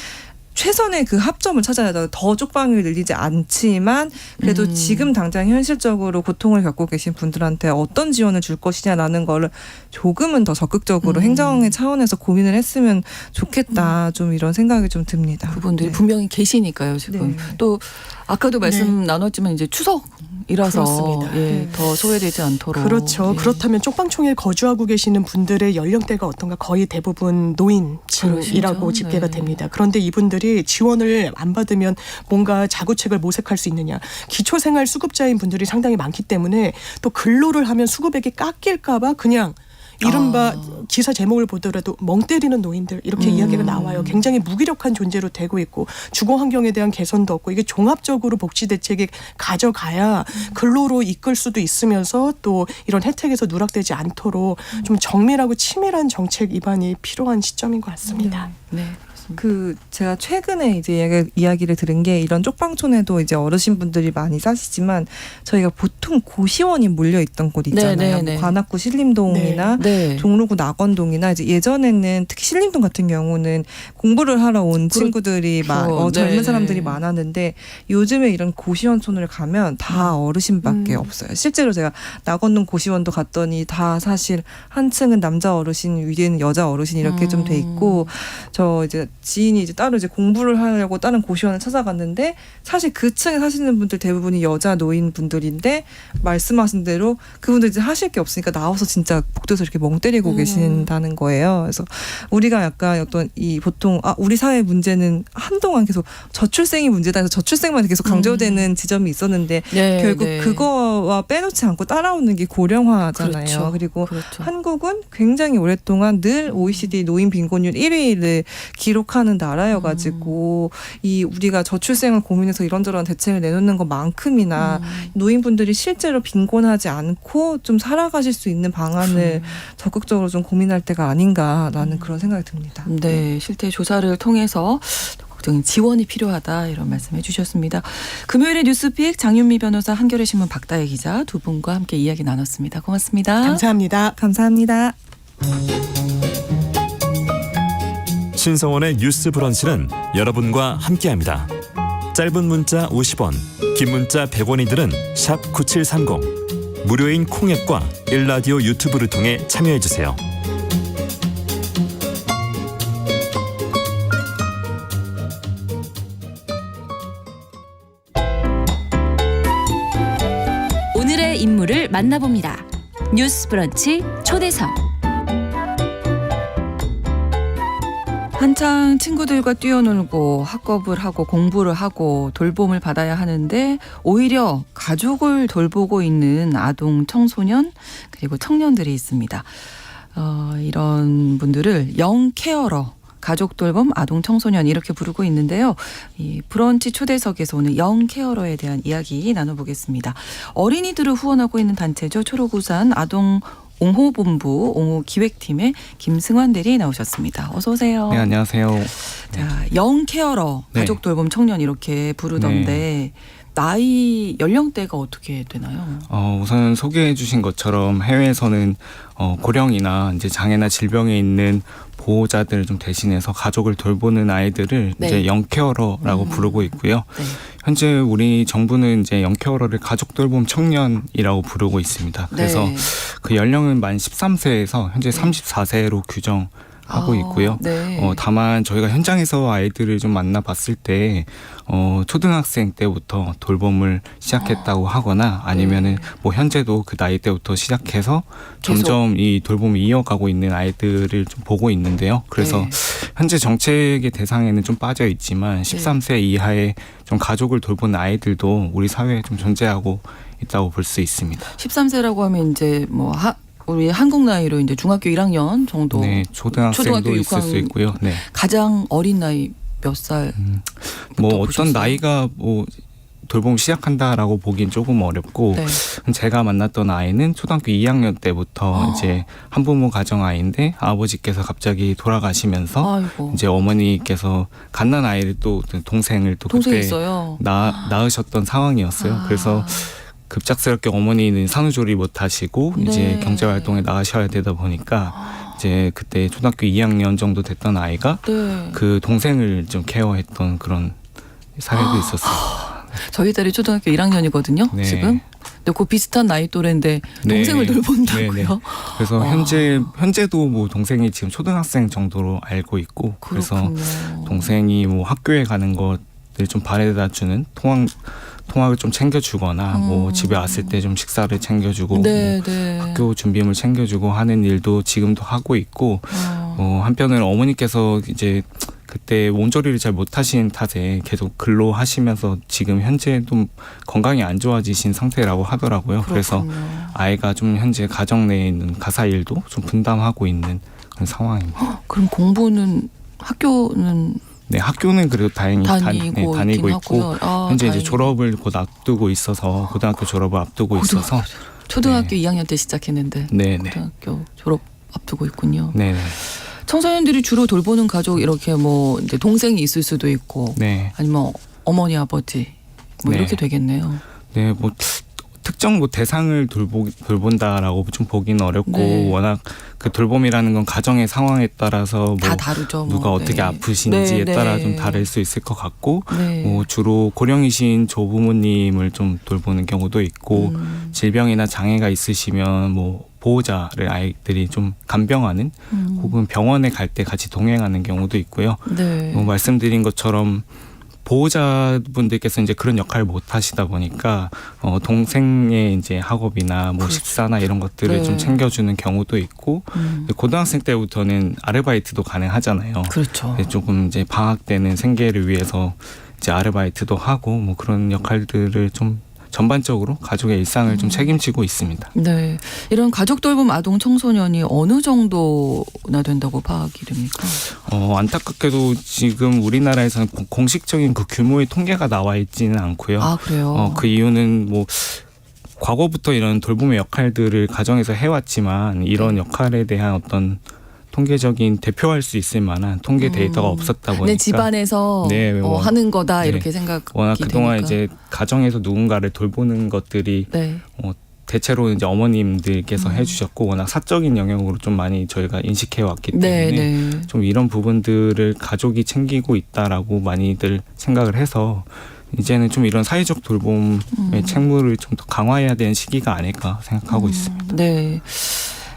최선의 그 합점을 찾아야 돼요. 더 쪽방을 늘리지 않지만 그래도 지금 당장 현실적으로 고통을 겪고 계신 분들한테 어떤 지원을 줄 것이냐라는 거를 조금은 더 적극적으로 행정의 차원에서 고민을 했으면 좋겠다. 좀 이런 생각이 좀 듭니다. 그분들이 네. 분명히 계시니까요. 지금 네. 또 아까도 말씀 나눴지만 이제 추석이라서 그렇습니다. 예, 더 소외되지 않도록. 그렇죠. 예. 그렇다면 쪽방촌에 거주하고 계시는 분들의 연령대가 어떤가 거의 대부분 노인층이라고 그러시죠. 집계가 네. 됩니다. 그런데 이분들이 지원을 안 받으면 뭔가 자구책을 모색할 수 있느냐. 기초생활 수급자인 분들이 상당히 많기 때문에 또 근로를 하면 수급액이 깎일까 봐 그냥 이른바 기사 제목을 보더라도 멍 때리는 노인들 이렇게 이야기가 나와요. 굉장히 무기력한 존재로 되고 있고 주거 환경에 대한 개선도 없고 이게 종합적으로 복지 대책이 가져가야 근로로 이끌 수도 있으면서 또 이런 혜택에서 누락되지 않도록 좀 정밀하고 치밀한 정책 입안이 필요한 시점인 것 같습니다. 네. 그렇습니다. 그 제가 최근에 이제 이야기를 들은 게 이런 쪽방촌에도 이제 어르신분들이 많이 사시지만 저희가 보통 고시원이 몰려 있던 곳 있잖아요. 네, 네, 네. 관악구 신림동이나 네. 종로구 낙원동이나 이제 예전에는 특히 신림동 같은 경우는 공부를 하러 온 친구들이 젊은 네. 사람들이 많았는데 요즘에 이런 고시원촌을 가면 다 어르신밖에 없어요. 실제로 제가 낙원동 고시원도 갔더니 다 사실 한 층은 남자 어르신, 위에는 여자 어르신 이렇게 좀 돼 있고 저 이제 지인이 이제 따로 이제 공부를 하려고 다른 고시원을 찾아갔는데 사실 그 층에 사시는 분들 대부분이 여자 노인 분들인데 말씀하신 대로 그분들 이제 하실 게 없으니까 나와서 진짜 복도에서 이렇게 멍 때리고 계신다는 거예요. 그래서 우리가 약간 어떤 이 보통 우리 사회 문제는 한동안 계속 저출생이 문제다 해서 저출생만 계속 강조되는 지점이 있었는데 네, 결국 네. 그거와 빼놓지 않고 따라오는 게 고령화잖아요. 그렇죠. 그리고 그렇죠. 한국은 굉장히 오랫동안 늘 OECD 노인 빈곤율 1위를 기록하는 나라여가지고 이 우리가 저출생을 고민해서 이런저런 대책을 내놓는 것만큼이나 노인분들이 실제로 빈곤하지 않고 좀 살아가실 수 있는 방안을 적극적으로 좀 고민할 때가 아닌가라는 그런 생각이 듭니다. 네, 실태 조사를 통해서 적극적인 지원이 필요하다 이런 말씀해 주셨습니다. 금요일에 뉴스픽 장윤미 변호사, 한겨레 신문 박다혜 기자 두 분과 함께 이야기 나눴습니다. 고맙습니다. 감사합니다. 감사합니다. 신성원의 뉴스 브런치는 여러분과 함께합니다. 짧은 문자 50원, 긴 문자 100원이들은 샵 9730. 무료인 콩앱과 일라디오 유튜브를 통해 참여해주세요. 오늘의 인물을 만나봅니다. 뉴스 브런치 초대석. 한창 친구들과 뛰어놀고 학업을 하고 공부를 하고 돌봄을 받아야 하는데 오히려 가족을 돌보고 있는 아동, 청소년 그리고 청년들이 있습니다. 이런 분들을 영케어러, 가족 돌봄 아동 청소년 이렇게 부르고 있는데요. 이 브런치 초대석에서 오늘 영케어러에 대한 이야기 나눠보겠습니다. 어린이들을 후원하고 있는 단체죠. 초록우산 아동 옹호본부 옹호기획팀의 김승환 대리 나오셨습니다. 어서 오세요. 네, 안녕하세요. 자, 영케어러, 네. 가족 돌봄 청년 이렇게 부르던데 나이 연령대가 어떻게 되나요? 우선 소개해 주신 것처럼 해외에서는 고령이나 이제 장애나 질병에 있는 보호자들을 좀 대신해서 가족을 돌보는 아이들을 네. 이제 영케어러라고 부르고 있고요. 네. 현재 우리 정부는 이제 영케어러를 가족 돌봄 청년이라고 부르고 있습니다. 그래서 네. 그 연령은 만 13세에서 현재 34세로 규정하고 있고요. 네. 다만 저희가 현장에서 아이들을 좀 만나봤을 때 초등학생 때부터 돌봄을 시작했다고 하거나 아니면은 뭐 현재도 그 나이 때부터 시작해서 점점 이 돌봄을 이어가고 있는 아이들을 좀 보고 있는데요. 그래서 네. 현재 정책의 대상에는 좀 빠져 있지만 13세 이하의 좀 가족을 돌보는 아이들도 우리 사회에 좀 존재하고 있다고 볼 수 있습니다. 13세라고 하면 이제 뭐 우리 한국 나이로 이제 중학교 1학년 정도. 네, 초등학생도 있을 수 있고요. 네. 가장 어린 나이 몇 살? 뭐 보셨어요? 어떤 나이가 뭐 돌봄 시작한다라고 보긴 조금 어렵고 네. 제가 만났던 아이는 초등학교 2학년 때부터 이제 한부모 가정 아이인데 아버지께서 갑자기 돌아가시면서 아이고. 이제 어머니께서 갓난 아이를 또 동생을 또 동생이 그때 있어요. 낳으셨던 상황이었어요. 그래서 급작스럽게 어머니는 산후조리 못 하시고 네. 이제 경제 활동에 나가셔야 되다 보니까 이제 그때 초등학교 2학년 정도 됐던 아이가 네. 그 동생을 좀 케어했던 그런 사례도 있었어요. 저희 딸이 초등학교 1학년이거든요. 네. 지금. 근데 그 비슷한 나이 또래인데 네. 동생을 돌본다고요? 네, 네. 그래서 현재도 뭐 동생이 지금 초등학생 정도로 알고 있고 그래서 그렇군요. 동생이 뭐 학교에 가는 것들 좀 바래다 주는 통학을 좀 챙겨주거나 뭐 집에 왔을 때 좀 식사를 챙겨주고 네, 뭐 네. 학교 준비물 챙겨주고 하는 일도 지금도 하고 있고 한편으로는 어머니께서 이제 그때 몸조리를 잘 못하신 탓에 계속 근로하시면서 지금 현재 좀 건강이 안 좋아지신 상태라고 하더라고요. 그래서 아이가 좀 현재 가정 내에 있는 가사 일도 좀 분담하고 있는 그런 상황입니다. 그럼 공부는 학교는 네, 학교는 그래도 다행히 다니고 있고 하고요. 현재 이제 다행이네요. 졸업을 곧 앞두고 있어서 고등학교 졸업을 앞두고 있어서 초등학교 2학년 때 시작했는데 네. 고등학교 졸업 앞두고 있군요. 네. 청소년들이 주로 돌보는 가족 이렇게 뭐 이제 동생이 있을 수도 있고 네. 아니면 어머니 아버지 뭐 네. 이렇게 되겠네요. 네, 뭐 특정 뭐 대상을 돌본다라고 좀 보기는 어렵고 네. 워낙 그 돌봄이라는 건 가정의 상황에 따라서 뭐 다 다르죠. 누가 뭐. 어떻게 네. 아프신지에 네, 따라 네. 좀 다를 수 있을 것 같고 네. 뭐 주로 고령이신 조부모님을 좀 돌보는 경우도 있고 질병이나 장애가 있으시면 뭐 보호자를 아이들이 좀 간병하는 혹은 병원에 갈 때 같이 동행하는 경우도 있고요. 네. 뭐 말씀드린 것처럼 보호자분들께서 이제 그런 역할을 못 하시다 보니까 동생의 이제 학업이나 뭐 식사나 이런 것들을 네. 좀 챙겨주는 경우도 있고 고등학생 때부터는 아르바이트도 가능하잖아요. 그렇죠. 조금 이제 방학 때는 생계를 위해서 이제 아르바이트도 하고 뭐 그런 역할들을 좀 전반적으로 가족의 일상을 좀 책임지고 있습니다. 네. 이런 가족 돌봄 아동 청소년이 어느 정도나 된다고 파악이 됩니까? 안타깝게도 지금 우리나라에서는 공식적인 그 규모의 통계가 나와 있지는 않고요. 아, 그래요? 그 이유는 뭐 과거부터 이런 돌봄의 역할들을 가정에서 해왔지만 이런 역할에 대한 어떤 통계적인 대표할 수 있을 만한 통계 데이터가 없었다 보니까 내 집안에서 네, 하는 거다 네. 이렇게 생각이 워낙 그동안 되니까. 이제 가정에서 누군가를 돌보는 것들이 네. 대체로 이제 어머님들께서 해주셨고 워낙 사적인 영역으로 좀 많이 저희가 인식해 왔기 네, 때문에 네. 좀 이런 부분들을 가족이 챙기고 있다라고 많이들 생각을 해서 이제는 좀 이런 사회적 돌봄의 책무를 좀 더 강화해야 되는 시기가 아닐까 생각하고 있습니다. 네.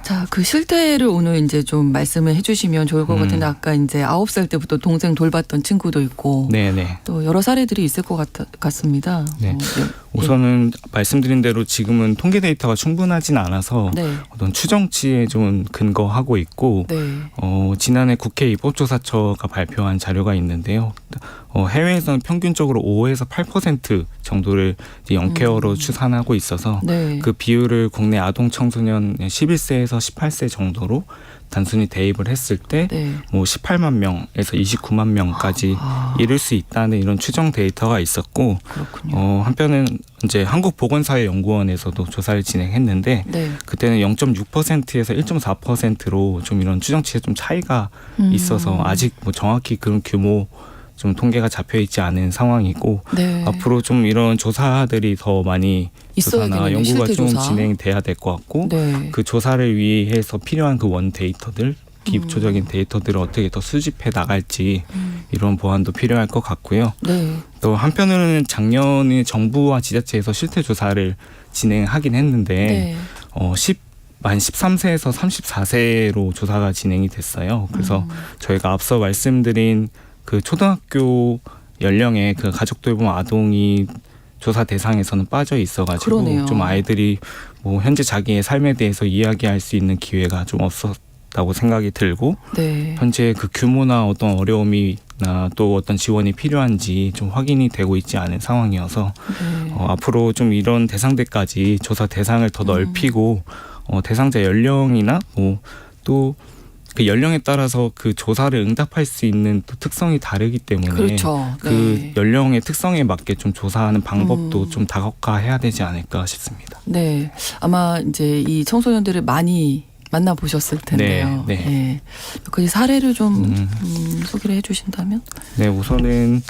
자, 그 실태를 오늘 이제 좀 말씀을 해주시면 좋을 것 같은데 아까 이제 9살 때부터 동생 돌봤던 친구도 있고 네네. 또 여러 사례들이 있을 것 같습니다. 네. 우선은 말씀드린 대로 지금은 통계 데이터가 충분하진 않아서 네. 어떤 추정치에 좀 근거하고 있고 네. 지난해 국회 입법조사처가 발표한 자료가 있는데요. 해외에서는 평균적으로 5에서 8% 정도를 이제 영케어로 추산하고 있어서 네. 그 비율을 국내 아동 청소년 11세에서 18세 정도로 단순히 대입을 했을 때 네. 뭐 18만 명에서 29만 명까지 이를 수 있다는 이런 추정 데이터가 있었고 그렇군요. 한편은 이제 한국보건사회연구원에서도 조사를 진행했는데 네. 그때는 0.6%에서 1.4%로 좀 이런 추정치에 좀 차이가 있어서 아직 뭐 정확히 그런 규모 좀 통계가 잡혀 있지 않은 상황이고 네. 앞으로 좀 이런 조사들이 더 많이 조사나 있어야겠네요. 연구가 좀 실태조사. 진행돼야 될 것 같고 네. 그 조사를 위해서 필요한 그 원 데이터들 기초적인 데이터들을 어떻게 더 수집해 나갈지 이런 보완도 필요할 것 같고요. 네. 또 한편으로는 작년에 정부와 지자체에서 실태 조사를 진행하긴 했는데 네. 만 13세에서 34세로 조사가 진행이 됐어요. 그래서 저희가 앞서 말씀드린 그 초등학교 연령의 그 가족 돌봄 아동이 조사 대상에서는 빠져 있어가지고 그러네요. 좀 아이들이 뭐 현재 자기의 삶에 대해서 이야기할 수 있는 기회가 좀 없었다고 생각이 들고 네. 현재 그 규모나 어떤 어려움이나 또 어떤 지원이 필요한지 좀 확인이 되고 있지 않은 상황이어서 네. 앞으로 좀 이런 대상들까지 조사 대상을 더 넓히고 대상자 연령이나 뭐 또 그 연령에 따라서 그 조사를 응답할 수 있는 또 특성이 다르기 때문에 그렇죠. 그 네. 연령의 특성에 맞게 좀 조사하는 방법도 좀 다각화해야 되지 않을까 싶습니다. 네. 아마 이제 이 청소년들을 많이 만나보셨을 텐데요. 네, 네. 그 사례를 좀 소개를 해주신다면? 네, 우선은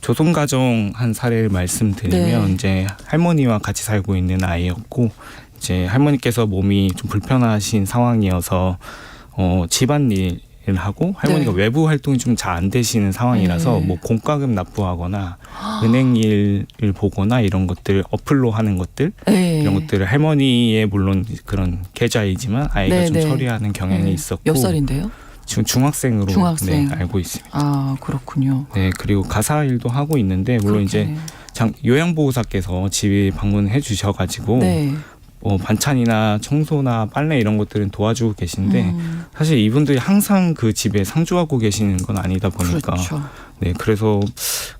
조손가정 한 사례를 말씀드리면 네. 이제 할머니와 같이 살고 있는 아이였고 이제 할머니께서 몸이 좀 불편하신 상황이어서 집안일을 하고 할머니가 네. 외부 활동이 좀 잘 안 되시는 상황이라서 네. 뭐 공과금 납부하거나 은행 일을 보거나 이런 것들 어플로 하는 것들 네. 이런 것들을 할머니의 물론 그런 계좌이지만 아이가 네, 좀 네. 처리하는 경향이 네. 있었고 몇 살인데요? 지금 중학생으로 중학생. 네, 알고 있습니다. 아, 그렇군요. 네, 그리고 가사 일도 하고 있는데 물론 그렇게. 이제 요양보호사께서 집에 방문해 주셔가지고 네. 반찬이나 청소나 빨래 이런 것들은 도와주고 계신데 사실 이분들이 항상 그 집에 상주하고 계시는 건 아니다 보니까 그렇죠. 네, 그래서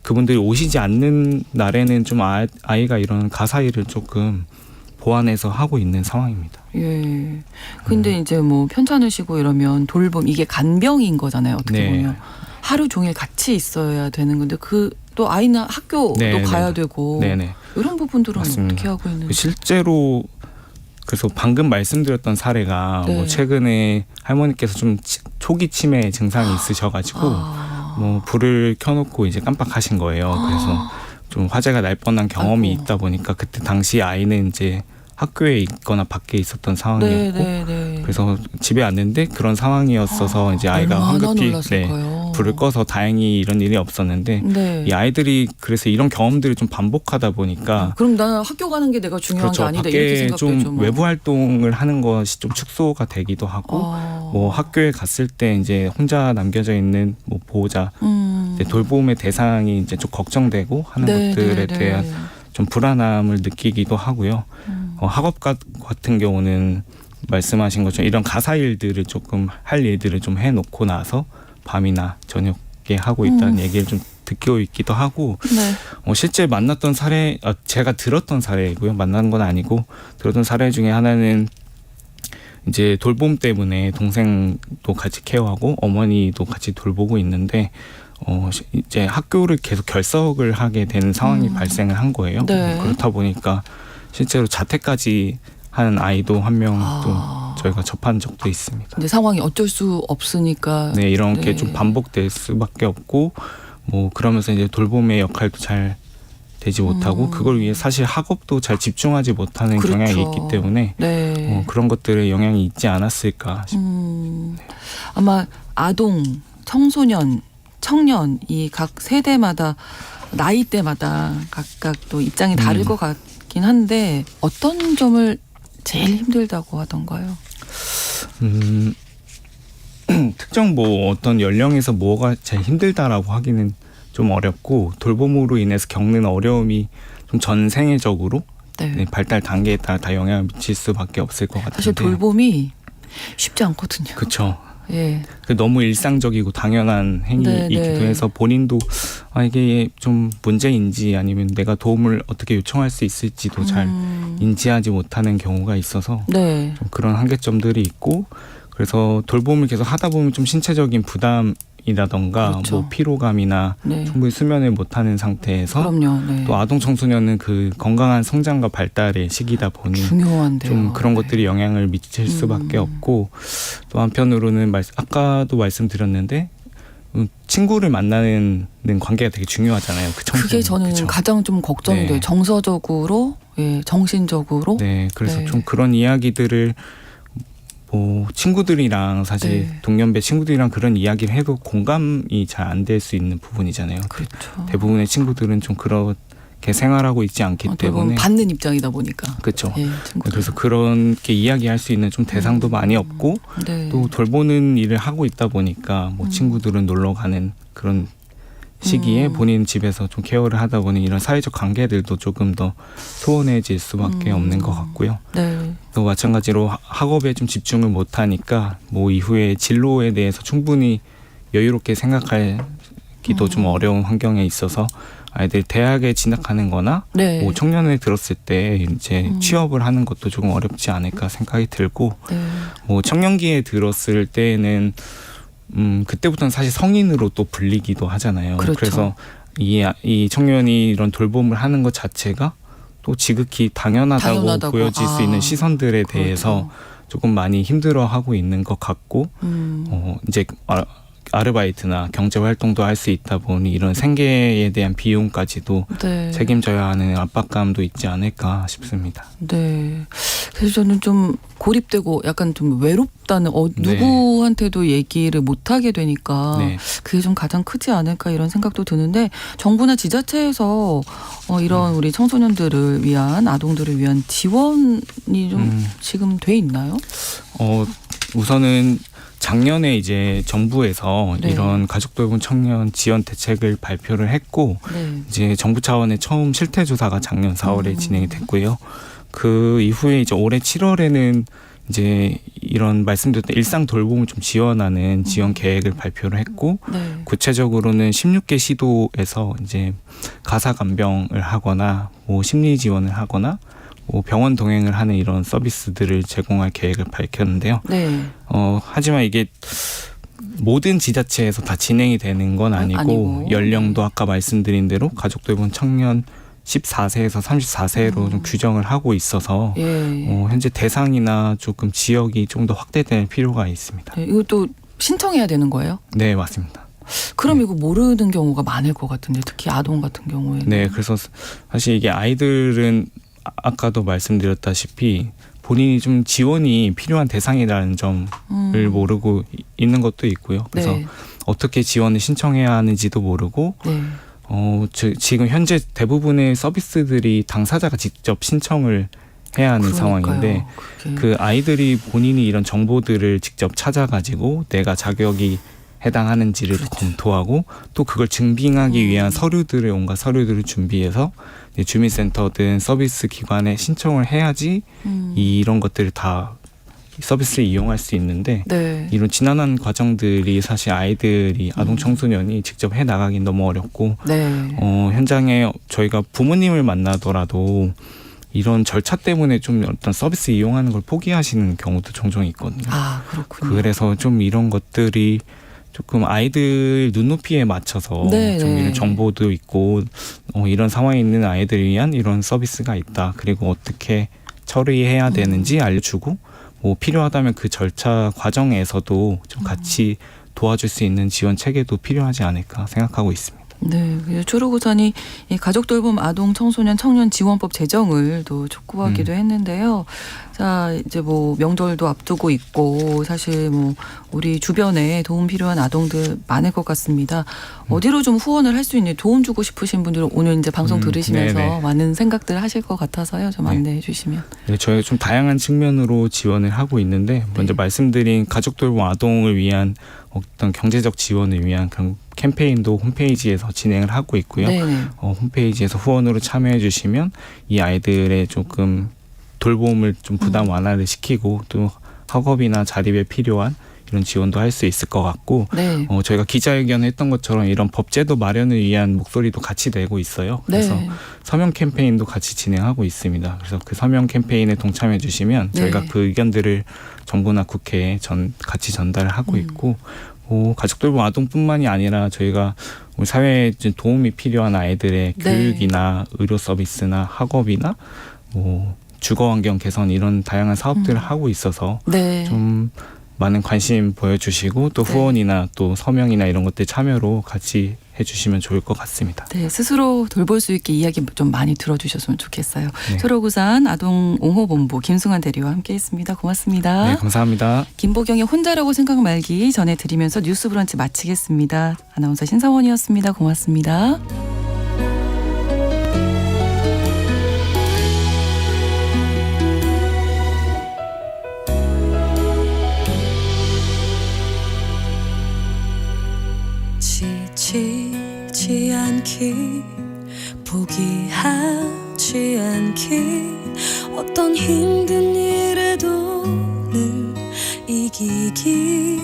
그분들이 오시지 않는 날에는 좀 아이가 이런 가사 일을 조금 보완해서 하고 있는 상황입니다. 예. 근데 이제 뭐 편찮을 쉬고 이러면 돌봄 이게 간병인 거잖아요. 어떻게 네. 보면 하루 종일 같이 있어야 되는 건데 그 또 아이는 학교도 네, 가야 네. 되고 네네. 이런 부분들은 맞습니다. 어떻게 하고 있는지. 실제로 그래서 방금 말씀드렸던 사례가 네. 뭐 최근에 할머니께서 좀 초기 치매 증상이 있으셔가지고 뭐 불을 켜놓고 이제 깜빡하신 거예요. 그래서 좀 화재가 날 뻔한 경험이 아이고. 있다 보니까 그때 당시 아이는 이제 학교에 있거나 밖에 있었던 상황이었고 네. 그래서 집에 왔는데 그런 상황이었어서 이제 아이가 얼마나 황급히 놀랐을까요? 불을 꺼서 다행히 이런 일이 없었는데 네. 이 아이들이 그래서 이런 경험들을 좀 반복하다 보니까 그럼 나는 학교 가는 게 내가 중요한 그렇죠. 게 아니다 이렇게 밖에 생각되죠. 좀 뭐. 외부 활동을 하는 것이 좀 축소가 되기도 하고 뭐 학교에 갔을 때 이제 혼자 남겨져 있는 뭐 보호자 이제 돌봄의 대상이 이제 좀 걱정되고 하는 것들에 대한 좀 불안함을 느끼기도 하고요. 학업 같은 경우는 말씀하신 것처럼 이런 가사 일들을 조금 할 일들을 좀 해놓고 나서 밤이나 저녁에 하고 있다는 얘기를 좀 듣고 있기도 하고 네. 실제 만났던 사례 제가 들었던 사례이고요. 만난 건 아니고 들었던 사례 중에 하나는 이제 돌봄 때문에 동생도 같이 케어하고 어머니도 같이 돌보고 있는데 이제 학교를 계속 결석을 하게 되는 상황이 발생을 한 거예요. 네. 그렇다 보니까 실제로 자퇴까지 하는 아이도 한 명 또 저희가 접한 적도 있습니다. 근데 상황이 어쩔 수 없으니까. 네, 이런 게 네. 좀 반복될 수밖에 없고 뭐 그러면서 이제 돌봄의 역할도 잘 되지 못하고 그걸 위해 사실 학업도 잘 집중하지 못하는 그렇죠. 경향이 있기 때문에 네. 그런 것들에 영향이 있지 않았을까 싶습니다. 아마 아동, 청소년, 청년 이 각 세대마다 나이대마다 각각 또 입장이 다를 것 같긴 한데 어떤 점을 제일 힘들다고 하던가요? 특정 뭐 어떤 연령에서 뭐가 제일 힘들다라고 하기는 좀 어렵고 돌봄으로 인해서 겪는 어려움이 좀 전생애적으로 네, 발달 단계에 따라 다 영향을 미칠 수밖에 없을 것 같은데 사실 돌봄이 쉽지 않거든요. 그렇죠. 예. 너무 일상적이고 당연한 행위이기도 해서 본인도 이게 좀 문제인지 아니면 내가 도움을 어떻게 요청할 수 있을지도 잘 인지하지 못하는 경우가 있어서 네. 좀 그런 한계점들이 있고 그래서 돌봄을 계속 하다 보면 좀 신체적인 부담이라던가 그렇죠. 뭐 피로감이나 네. 충분히 수면을 못하는 상태에서 그럼요. 네. 또 아동 청소년은 그 건강한 성장과 발달의 시기다 보니 중요한데요. 좀 그런 네. 것들이 영향을 미칠 수밖에 없고 또 한편으로는 아까도 말씀드렸는데 친구를 만나는 관계가 되게 중요하잖아요. 그 청소년. 그게 저는 그쵸? 가장 좀 걱정이 네. 돼요. 정서적으로, 예, 정신적으로. 네, 그래서 네. 좀 그런 이야기들을 뭐 친구들이랑 사실 네. 동년배 친구들이랑 그런 이야기를 해도 공감이 잘 안 될 수 있는 부분이잖아요. 그렇죠. 대부분의 친구들은 좀 그렇게 생활하고 있지 않기 때문에 받는 입장이다 보니까. 그렇죠. 예, 친구들. 그래서 그렇게 이야기할 수 있는 좀 대상도 많이 없고 네. 또 돌보는 일을 하고 있다 보니까 뭐 친구들은 놀러 가는 그런 시기에 본인 집에서 좀 케어를 하다 보니 이런 사회적 관계들도 조금 더 소원해질 수밖에 없는 것 같고요. 네. 또 마찬가지로 학업에 좀 집중을 못하니까 뭐 이후에 진로에 대해서 충분히 여유롭게 생각하기도 좀 어려운 환경에 있어서 아이들 대학에 진학하는 거나 네. 뭐 청년에 들었을 때 이제 취업을 하는 것도 조금 어렵지 않을까 생각이 들고 네. 뭐 청년기에 들었을 때는 그때부터는 사실 성인으로 또 불리기도 하잖아요. 그렇죠. 그래서 이 청년이 이런 돌봄을 하는 것 자체가 또 지극히 당연하다고 보여질 수 있는 시선들에 대해서 조금 많이 힘들어하고 있는 것 같고 이제 아르바이트나 경제 활동도 할 수 있다 보니 이런 생계에 대한 비용까지도 네. 책임져야 하는 압박감도 있지 않을까 싶습니다. 네. 그래서 저는 좀 고립되고 약간 좀 외롭다는 네. 누구한테도 얘기를 못 하게 되니까 네. 그게 좀 가장 크지 않을까 이런 생각도 드는데 정부나 지자체에서 이런 우리 청소년들을 위한 아동들을 위한 지원이 좀 지금 돼 있나요? 우선은 작년에 이제 정부에서 네. 이런 가족돌봄 청년 지원 대책을 발표를 했고 네. 이제 정부 차원의 처음 실태 조사가 작년 4월에 진행이 됐고요. 그 이후에 이제 올해 7월에는 이제 이런 말씀드렸던 일상 돌봄을 좀 지원하는 지원 계획을 발표를 했고 네. 구체적으로는 16개 시도에서 이제 가사 간병을 하거나 뭐 심리 지원을 하거나 뭐 병원 동행을 하는 이런 서비스들을 제공할 계획을 밝혔는데요. 네. 하지만 이게 모든 지자체에서 다 진행이 되는 건 아니고 연령도 아까 말씀드린 대로 가족돌봄 청년 14세에서 34세로 좀 규정을 하고 있어서 예. 현재 대상이나 조금 지역이 좀 더 확대될 필요가 있습니다. 네, 이것도 신청해야 되는 거예요? 네, 맞습니다. 그럼 이거 모르는 경우가 많을 것 같은데 특히 아동 같은 경우에는. 네, 그래서 사실 이게 아이들은 아까도 말씀드렸다시피 본인이 좀 지원이 필요한 대상이라는 점을 모르고 있는 것도 있고요. 그래서 네. 어떻게 지원을 신청해야 하는지도 모르고 네. 지금 현재 대부분의 서비스들이 당사자가 직접 신청을 해야 하는 상황인데 그 아이들이 본인이 이런 정보들을 직접 찾아가지고 내가 자격이 해당하는지를 검토하고 또 그걸 증빙하기 위한 서류들을 온갖 서류들을 준비해서 주민센터든 서비스 기관에 신청을 해야지 이런 것들을 다 서비스를 이용할 수 있는데 네. 이런 지난한 과정들이 사실 아이들이 아동 청소년이 직접 해 나가긴 너무 어렵고 네. 현장에 저희가 부모님을 만나더라도 이런 절차 때문에 좀 어떤 서비스 이용하는 걸 포기하시는 경우도 종종 있거든요. 아, 그렇군요. 그래서 좀 이런 것들이 조금 아이들 눈높이에 맞춰서 네, 좀 네. 이런 정보도 있고 이런 상황에 있는 아이들을 위한 이런 서비스가 있다. 그리고 어떻게 처리해야 되는지 알려주고 뭐 필요하다면 그 절차 과정에서도 좀 같이 도와줄 수 있는 지원 체계도 필요하지 않을까 생각하고 있습니다. 네, 그래서 초록우산이 이 가족 돌봄 아동 청소년 청년 지원법 제정을 또 촉구하기도 했는데요. 자, 이제 뭐 명절도 앞두고 있고 사실 뭐 우리 주변에 도움 필요한 아동들 많을 것 같습니다. 어디로 좀 후원을 할 수 있는 도움 주고 싶으신 분들은 오늘 이제 방송 들으시면서 네네. 많은 생각들 하실 것 같아서요. 좀 네. 안내해 주시면. 네, 저희가 좀 다양한 측면으로 지원을 하고 있는데 먼저 말씀드린 가족 돌봄 아동을 위한 어떤 경제적 지원을 위한 그런 캠페인도 홈페이지에서 진행을 하고 있고요. 네네. 홈페이지에서 후원으로 참여해 주시면 이 아이들의 조금 돌봄을 좀 부담 완화를 시키고 또 학업이나 자립에 필요한 이런 지원도 할 수 있을 것 같고 네. 저희가 기자회견을 했던 것처럼 이런 법제도 마련을 위한 목소리도 같이 내고 있어요. 그래서 네. 서명 캠페인도 같이 진행하고 있습니다. 그래서 그 서명 캠페인에 동참해 주시면 네. 저희가 그 의견들을 정부나 국회에 같이 전달을 하고 있고 가족 돌봄 아동뿐만이 아니라 저희가 우리 사회에 좀 도움이 필요한 아이들의 네. 교육이나 의료 서비스나 학업이나 주거 환경 개선 이런 다양한 사업들을 하고 있어서 네. 좀 많은 관심 보여주시고 또 네. 후원이나 또 서명이나 이런 것들 참여로 같이 해주시면 좋을 것 같습니다. 네, 스스로 돌볼 수 있게 이야기 좀 많이 들어주셨으면 좋겠어요. 네. 초록우산 아동옹호본부 김승환 대리와 함께했습니다. 고맙습니다. 네, 감사합니다. 김보경의 혼자라고 생각 말기 전해드리면서 뉴스 브런치 마치겠습니다. 아나운서 신성원이었습니다. 고맙습니다. 지치지 않기 포기하지 않기 어떤 힘든 일에도 늘 이기기